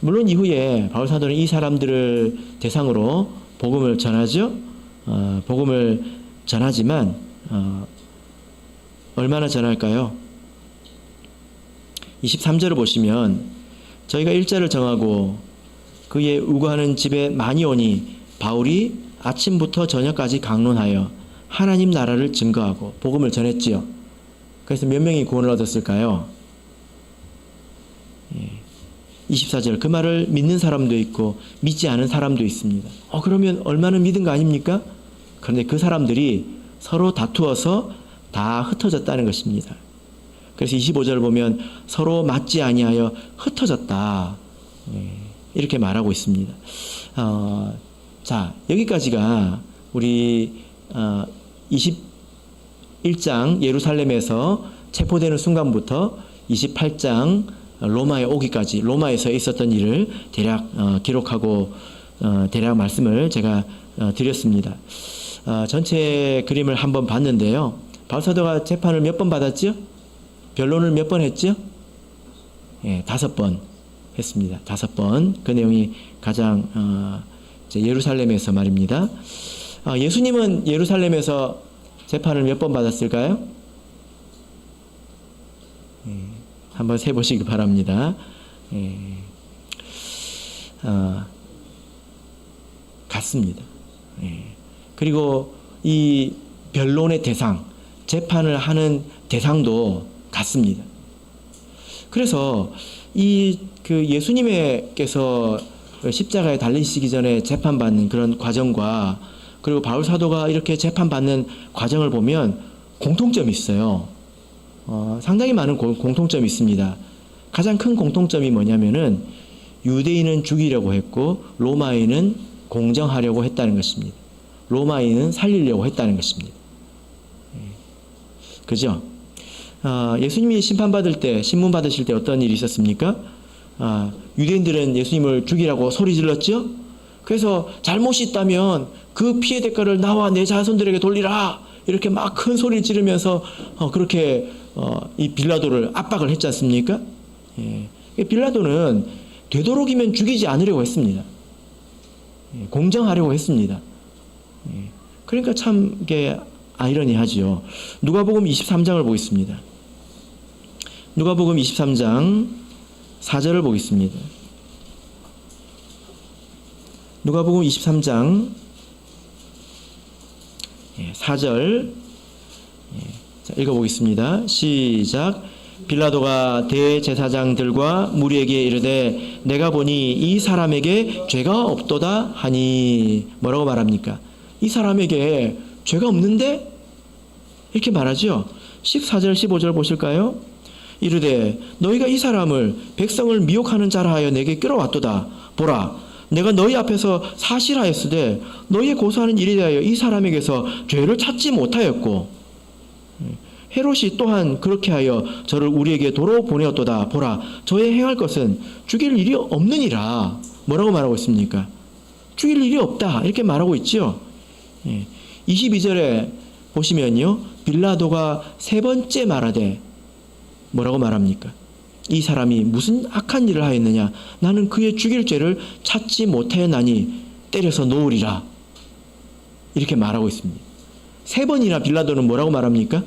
물론 이후에 바울 사도는 이 사람들을 대상으로 복음을 전하죠. 복음을 전하지만 얼마나 전할까요? 23절을 보시면 저희가 일자를 정하고 그의 우거하는 집에 많이 오니 바울이 아침부터 저녁까지 강론하여 하나님 나라를 증거하고 복음을 전했지요. 그래서 몇 명이 구원을 얻었을까요? 24절, 그 말을 믿는 사람도 있고 믿지 않은 사람도 있습니다. 그러면 얼마나 믿은 거 아닙니까? 그런데 그 사람들이 서로 다투어서 다 흩어졌다는 것입니다. 그래서 25절을 보면 서로 맞지 아니하여 흩어졌다, 이렇게 말하고 있습니다. 자, 여기까지가 우리 21장 예루살렘에서 체포되는 순간부터 28장 로마에 오기까지, 로마에서 있었던 일을 대략 기록하고 대략 말씀을 제가 드렸습니다. 전체 그림을 한번 봤는데요. 바울 사도가 재판을 몇 번 받았죠? 변론을 몇 번 했죠? 5번 했습니다. 5번. 그 내용이 가장 예루살렘에서 말입니다. 예수님은 예루살렘에서 재판을 몇 번 받았을까요? 한번 세보시기 바랍니다. 같습니다. 그리고 이 변론의 대상, 재판을 하는 대상도 같습니다. 그래서 그 예수님께서 십자가에 달리시기 전에 재판받는 그런 과정과 그리고 바울 사도가 이렇게 재판받는 과정을 보면 공통점이 있어요. 상당히 많은 공통점이 있습니다. 가장 큰 공통점이 뭐냐면은 유대인은 죽이려고 했고 로마인은 공정하려고 했다는 것입니다. 로마인은 살리려고 했다는 것입니다. 그죠? 예수님이 심판받을 때, 신문 받으실 때 어떤 일이 있었습니까? 유대인들은 예수님을 죽이라고 소리 질렀죠? 그래서 잘못이 있다면 그 피해 대가를 나와 내 자손들에게 돌리라! 이렇게 막 큰 소리를 지르면서 그렇게 이 빌라도를 압박을 했지 않습니까? 빌라도는 되도록이면 죽이지 않으려고 했습니다. 공정하려고 했습니다. 그러니까 참 이게 아이러니하지요. 누가복음 23장을 보겠습니다. 누가복음 23장 4절을 보겠습니다. 누가복음 23장 4절 읽어보겠습니다. 시작. 빌라도가 대제사장들과 무리에게 이르되 내가 보니 이 사람에게 죄가 없도다 하니. 뭐라고 말합니까? 이 사람에게 죄가 없는데? 이렇게 말하죠. 14절 15절 보실까요? 이르되 너희가 이 사람을 백성을 미혹하는 자라 하여 내게 끌어왔도다. 보라, 내가 너희 앞에서 사실하였으되 너희의 고소하는 일에 대하여 이 사람에게서 죄를 찾지 못하였고 헤롯이 또한 그렇게 하여 저를 우리에게 도로 보내었도다. 보라, 저의 행할 것은 죽일 일이 없느니라. 뭐라고 말하고 있습니까? 죽일 일이 없다, 이렇게 말하고 있죠. 22절에 보시면요, 빌라도가 세 번째 말하되 뭐라고 말합니까? 이 사람이 무슨 악한 일을 하였느냐? 나는 그의 죽일 죄를 찾지 못하였나니 때려서 놓으리라. 이렇게 말하고 있습니다. 세 번이나 빌라도는 뭐라고 말합니까?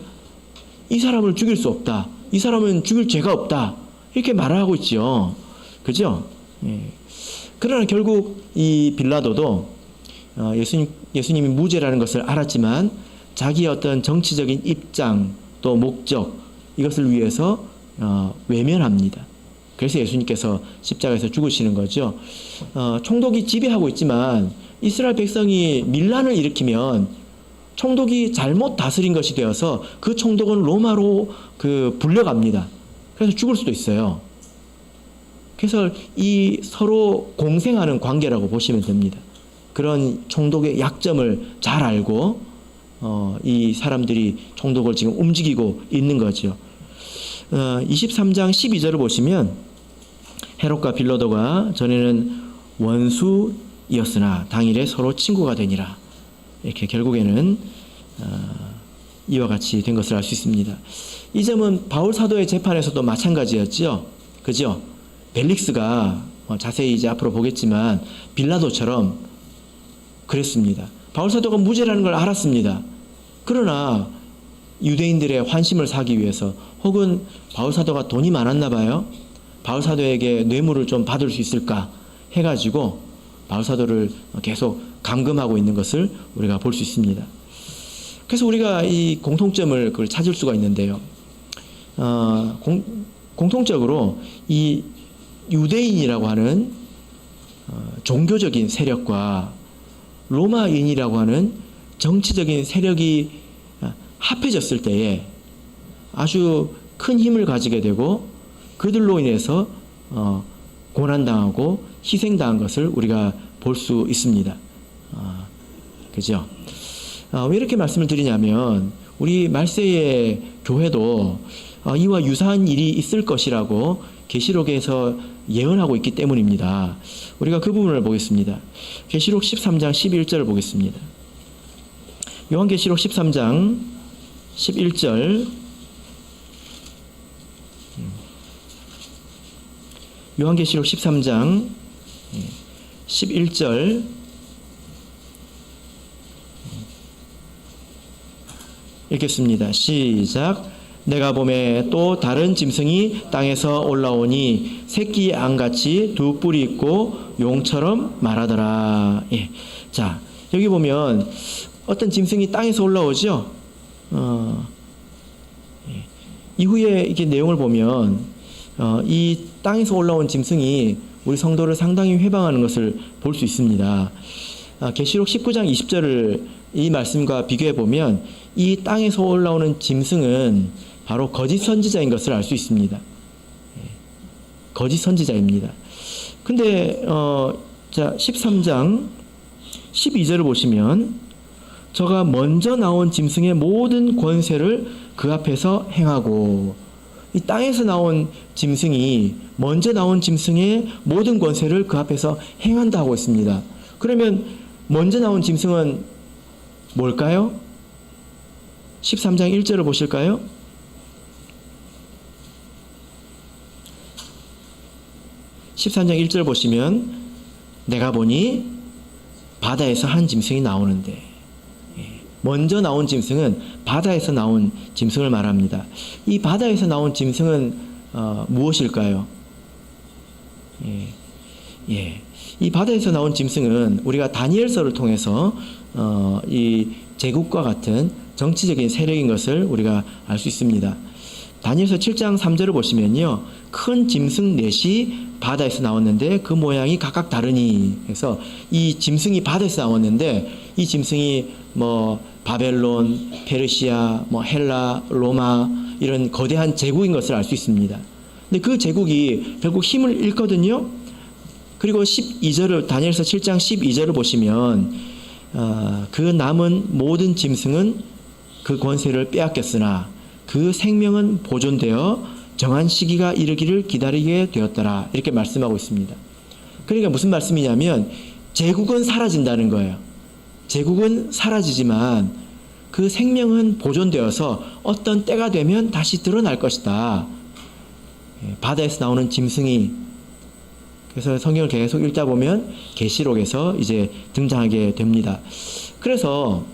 이 사람을 죽일 수 없다. 이 사람은 죽일 죄가 없다. 이렇게 말하고 있죠. 그죠? 그러나 결국 이 빌라도도 예수님이 무죄라는 것을 알았지만 자기의 어떤 정치적인 입장 또 목적, 이것을 위해서 외면합니다. 그래서 예수님께서 십자가에서 죽으시는 거죠. 총독이 지배하고 있지만 이스라엘 백성이 밀란을 일으키면 총독이 잘못 다스린 것이 되어서 그 총독은 로마로 불려갑니다. 그래서 죽을 수도 있어요. 그래서 이 서로 공생하는 관계라고 보시면 됩니다. 그런 총독의 약점을 잘 알고 이 사람들이 총독을 지금 움직이고 있는 거죠. 23장 12절을 보시면 헤롯과 빌라도가 전에는 원수이었으나 당일에 서로 친구가 되니라. 이렇게 결국에는 이와 같이 된 것을 알 수 있습니다. 이 점은 바울 사도의 재판에서도 마찬가지였죠. 그죠? 벨릭스가 자세히 이제 앞으로 보겠지만 빌라도처럼 그랬습니다. 바울 사도가 무죄라는 걸 알았습니다. 그러나 유대인들의 환심을 사기 위해서, 혹은 바울 사도가 돈이 많았나 봐요. 바울 사도에게 뇌물을 좀 받을 수 있을까 해가지고 바울 사도를 계속 감금하고 있는 것을 우리가 볼 수 있습니다. 그래서 우리가 이 공통점을 그걸 찾을 수가 있는데요. 공통적으로 이 유대인이라고 하는 종교적인 세력과 로마인이라고 하는 정치적인 세력이 합해졌을 때에 아주 큰 힘을 가지게 되고 그들로 인해서 고난당하고 희생당한 것을 우리가 볼 수 있습니다. 그죠? 왜 이렇게 말씀을 드리냐면 우리 말세의 교회도 이와 유사한 일이 있을 것이라고 계시록에서 예언하고 있기 때문입니다. 우리가 그 부분을 보겠습니다. 계시록 13장 11절을 보겠습니다. 요한계시록 13장 11절 요한계시록 13장 11절 읽겠습니다. 시작. 내가 보매 또 다른 짐승이 땅에서 올라오니 새끼 양같이 두 뿔이 있고 용처럼 말하더라. 예. 자, 여기 보면 어떤 짐승이 땅에서 올라오죠. 예. 이후에 이게 내용을 보면 이 땅에서 올라온 짐승이 우리 성도를 상당히 회방하는 것을 볼 수 있습니다. 계시록 19장 20절을 이 말씀과 비교해 보면 이 땅에서 올라오는 짐승은 바로 거짓 선지자인 것을 알 수 있습니다. 거짓 선지자입니다. 근데 자 13장 12절을 보시면 저가 먼저 나온 짐승의 모든 권세를 그 앞에서 행하고, 이 땅에서 나온 짐승이 먼저 나온 짐승의 모든 권세를 그 앞에서 행한다 하고 있습니다. 그러면 먼저 나온 짐승은 뭘까요? 13장 1절을 보실까요? (13장 1절) 보시면 내가 보니 바다에서 한 짐승이 나오는데, 먼저 나온 짐승은 바다에서 나온 짐승을 말합니다. 이 바다에서 나온 짐승은 무엇일까요? 이 바다에서 나온 짐승은 우리가 다니엘서를 통해서 이 제국과 같은 정치적인 세력인 것을 우리가 알 수 있습니다. 다니엘서 7장 3절을 보시면요, 큰 짐승 넷이 바다에서 나왔는데 그 모양이 각각 다르니, 그래서 이 짐승이 바다에서 나왔는데 이 짐승이 뭐 바벨론, 페르시아, 뭐 헬라, 로마 이런 거대한 제국인 것을 알 수 있습니다. 근데 그 제국이 결국 힘을 잃거든요. 그리고 12절을 다니엘서 7장 12절을 보시면 그 남은 모든 짐승은 그 권세를 빼앗겼으나 그 생명은 보존되어 정한 시기가 이르기를 기다리게 되었더라, 이렇게 말씀하고 있습니다. 그러니까 무슨 말씀이냐면 제국은 사라진다는 거예요. 제국은 사라지지만 그 생명은 보존되어서 어떤 때가 되면 다시 드러날 것이다. 바다에서 나오는 짐승이, 그래서 성경을 계속 읽다 보면 계시록에서 이제 등장하게 됩니다. 그래서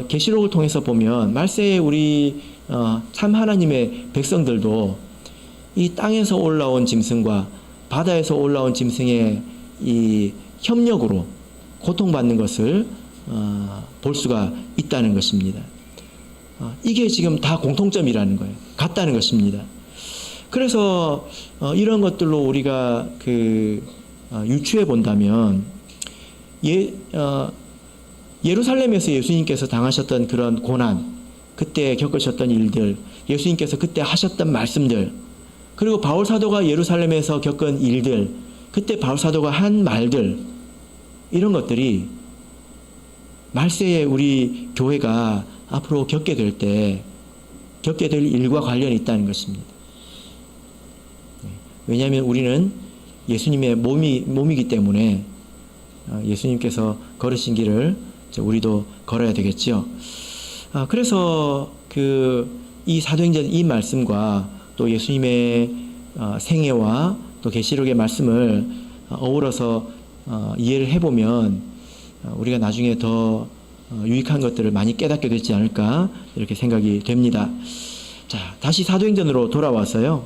계시록을 통해서 보면 말세에 우리 참 하나님의 백성들도 이 땅에서 올라온 짐승과 바다에서 올라온 짐승의 이 협력으로 고통받는 것을 볼 수가 있다는 것입니다. 이게 지금 다 공통점이라는 거예요. 같다는 것입니다. 그래서 이런 것들로 우리가 유추해 본다면 예루살렘에서 예수님께서 당하셨던 그런 고난, 그때 겪으셨던 일들, 예수님께서 그때 하셨던 말씀들, 그리고 바울 사도가 예루살렘에서 겪은 일들, 그때 바울 사도가 한 말들, 이런 것들이 말세에 우리 교회가 앞으로 겪게 될 일과 관련이 있다는 것입니다. 왜냐하면 우리는 예수님의 몸이기 때문에 예수님께서 걸으신 길을 우리도 걸어야 되겠죠. 그래서 이 사도행전 이 말씀과 또 예수님의 생애와 또 계시록의 말씀을 어우러서 이해를 해보면 우리가 나중에 더 유익한 것들을 많이 깨닫게 되지 않을까, 이렇게 생각이 됩니다. 자, 다시 사도행전으로 돌아와서요.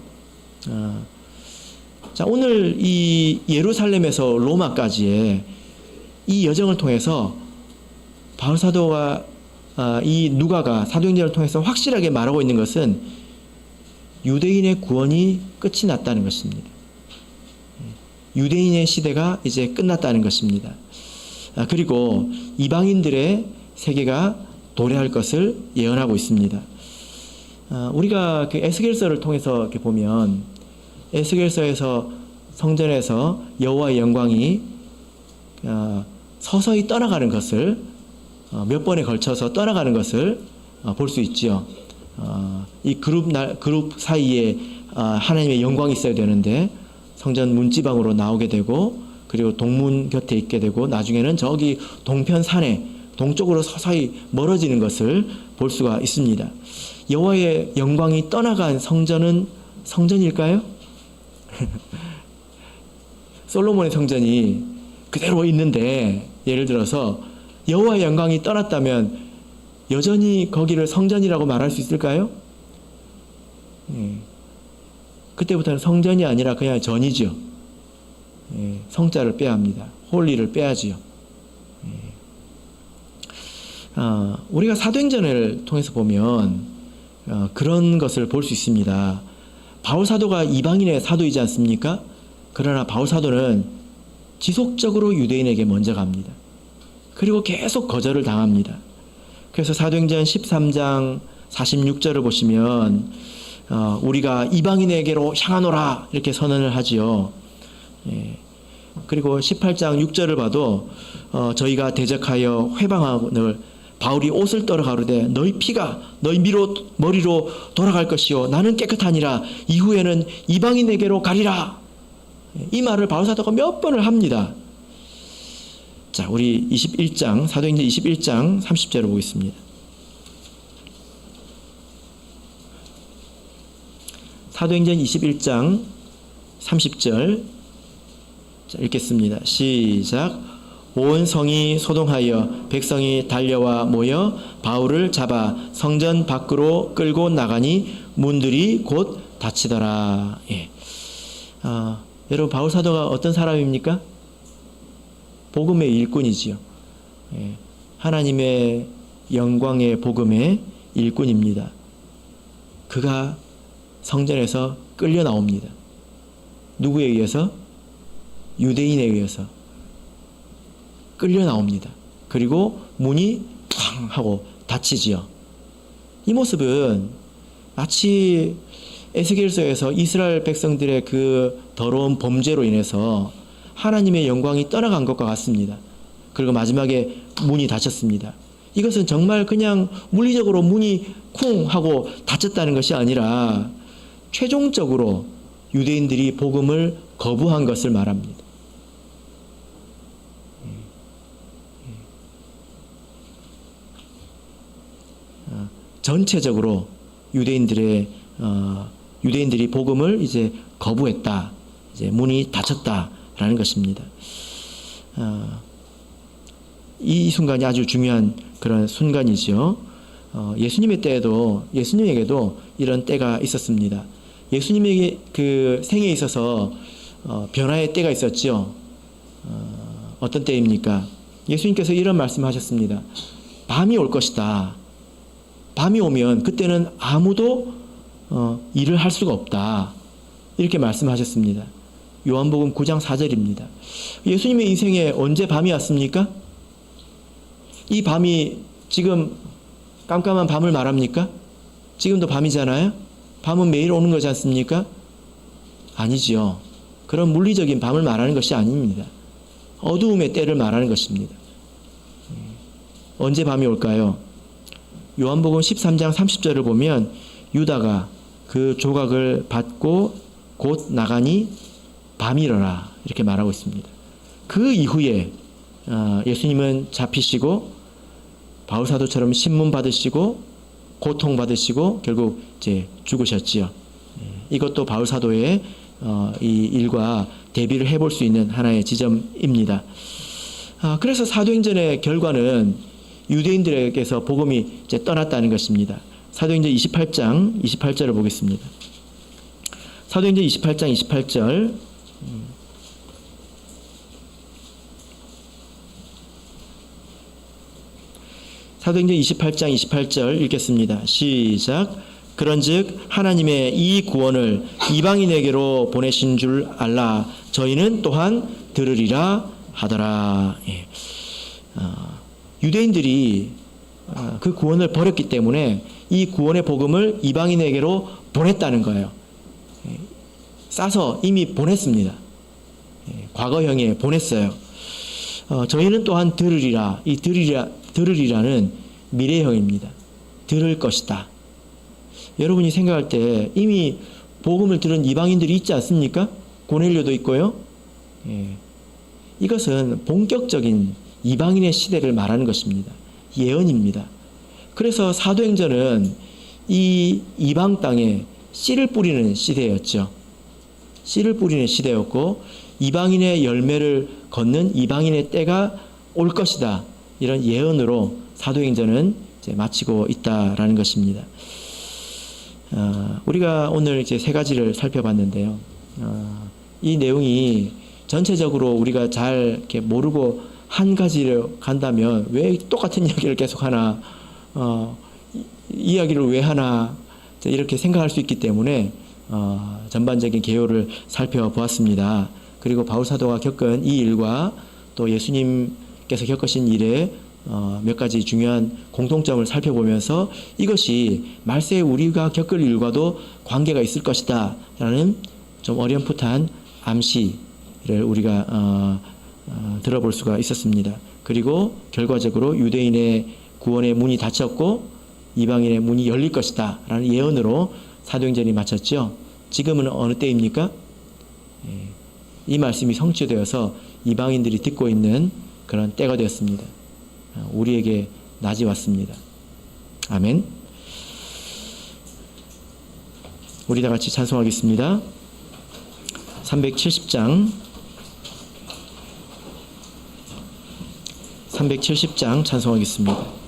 자, 오늘 이 예루살렘에서 로마까지의 이 여정을 통해서 바울 사도와 이 누가가 사도행전을 통해서 확실하게 말하고 있는 것은 유대인의 구원이 끝이 났다는 것입니다. 유대인의 시대가 이제 끝났다는 것입니다. 그리고 이방인들의 세계가 도래할 것을 예언하고 있습니다. 우리가 그 에스겔서를 통해서 이렇게 보면 에스겔서에서 성전에서 여호와의 영광이 서서히 떠나가는 것을 몇 번에 걸쳐서 떠나가는 것을 볼 수 있지요. 이 그룹 사이에 하나님의 영광이 있어야 되는데 성전 문지방으로 나오게 되고 그리고 동문 곁에 있게 되고 나중에는 저기 동편 산에 동쪽으로 서서히 멀어지는 것을 볼 수가 있습니다. 여호와의 영광이 떠나간 성전은 성전일까요? 솔로몬의 성전이 그대로 있는데 예를 들어서 여호와의 영광이 떠났다면 여전히 거기를 성전이라고 말할 수 있을까요? 그때부터는 성전이 아니라 그냥 전이죠. 성자를 빼야 합니다. 홀리를 빼야지요. 우리가 사도행전을 통해서 보면 그런 것을 볼 수 있습니다. 바울 사도가 이방인의 사도이지 않습니까? 그러나 바울 사도는 지속적으로 유대인에게 먼저 갑니다. 그리고 계속 거절을 당합니다. 그래서 사도행전 13장 46절을 보시면 우리가 이방인에게로 향하노라 이렇게 선언을 하지요. 그리고 18장 6절을 봐도 저희가 대적하여 회방하거늘 바울이 옷을 떨어 가로되 너희 피가 너희 머리로 돌아갈 것이요 나는 깨끗하니라 이후에는 이방인에게로 가리라. 이 말을 바울 사도가 몇 번을 합니다. 자, 우리 21장 사도행전 21장 30절을 보겠습니다. 사도행전 21장 30절 자, 읽겠습니다. 시작. 온 성이 소동하여 백성이 달려와 모여 바울을 잡아 성전 밖으로 끌고 나가니 문들이 곧 닫히더라. 여러분 바울 사도가 어떤 사람입니까? 복음의 일꾼이지요. 하나님의 영광의 복음의 일꾼입니다. 그가 성전에서 끌려 나옵니다. 누구에 의해서? 유대인에 의해서 끌려 나옵니다. 그리고 문이 쾅 하고 닫히지요. 이 모습은 마치 에스겔서에서 이스라엘 백성들의 그 더러운 범죄로 인해서 하나님의 영광이 떠나간 것과 같습니다. 그리고 마지막에 문이 닫혔습니다. 이것은 정말 그냥 물리적으로 문이 쿵 하고 닫혔다는 것이 아니라 최종적으로 유대인들이 복음을 거부한 것을 말합니다. 전체적으로 유대인들이 복음을 이제 거부했다. 이제 문이 닫혔다라는 것입니다. 이 순간이 아주 중요한 그런 순간이죠. 예수님의 때에도 예수님에게도 이런 때가 있었습니다. 예수님에게 그 생에 있어서 변화의 때가 있었죠. 어떤 때입니까? 예수님께서 이런 말씀하셨습니다. 밤이 올 것이다. 밤이 오면 그때는 아무도 일을 할 수가 없다. 이렇게 말씀하셨습니다. 요한복음 9장 4절입니다. 예수님의 인생에 언제 밤이 왔습니까? 이 밤이 지금 깜깜한 밤을 말합니까? 지금도 밤이잖아요? 밤은 매일 오는 거지 않습니까? 아니지요. 그런 물리적인 밤을 말하는 것이 아닙니다. 어두움의 때를 말하는 것입니다. 언제 밤이 올까요? 요한복음 13장 30절을 보면 유다가 그 조각을 받고 곧 나가니 밤이러라 이렇게 말하고 있습니다. 그 이후에 예수님은 잡히시고 바울 사도처럼 신문 받으시고 고통 받으시고 결국 이제 죽으셨지요. 이것도 바울 사도의 이 일과 대비를 해볼 수 있는 하나의 지점입니다. 그래서 사도행전의 결과는 유대인들에게서 복음이 이제 떠났다는 것입니다. 사도행전 28장 28절을 보겠습니다. 사도행전 28장 28절 사도행전 28장 28절 읽겠습니다. 시작. 그런즉 하나님의 이 구원을 이방인에게로 보내신 줄 알라. 저희는 또한 들으리라 하더라. 예. 유대인들이 그 구원을 버렸기 때문에 이 구원의 복음을 이방인에게로 보냈다는 거예요. 예. 싸서 이미 보냈습니다. 예. 과거형에 보냈어요. 저희는 또한 들으리라. 이 들으리라는 미래형입니다. 들을 것이다. 여러분이 생각할 때 이미 복음을 들은 이방인들이 있지 않습니까? 고넬료도 있고요. 예. 이것은 본격적인 이방인의 시대를 말하는 것입니다. 예언입니다. 그래서 사도행전은 이 이방 땅에 씨를 뿌리는 시대였죠. 씨를 뿌리는 시대였고 이방인의 열매를 걷는 이방인의 때가 올 것이다. 이런 예언으로 사도행전은 이제 마치고 있다라는 것입니다. 우리가 오늘 이제 세 가지를 살펴봤는데요. 이 내용이 전체적으로 우리가 잘 이렇게 모르고 한 가지를 간다면 왜 똑같은 이야기를 계속 하나, 이야기를 왜 하나, 이렇게 생각할 수 있기 때문에 전반적인 개요를 살펴보았습니다. 그리고 바울사도가 겪은 이 일과 또 예수님께서 겪으신 일에 몇 가지 중요한 공통점을 살펴보면서 이것이 말세에 우리가 겪을 일과도 관계가 있을 것이다 라는 좀 어렴풋한 암시를 우리가 들어볼 수가 있었습니다. 그리고 결과적으로 유대인의 구원의 문이 닫혔고 이방인의 문이 열릴 것이다 라는 예언으로 사도행전이 마쳤죠. 지금은 어느 때입니까? 이 말씀이 성취되어서 이방인들이 듣고 있는 그런 때가 되었습니다. 우리에게 낮이 왔습니다. 아멘. 우리 다 같이 찬송하겠습니다. 370장 찬송하겠습니다.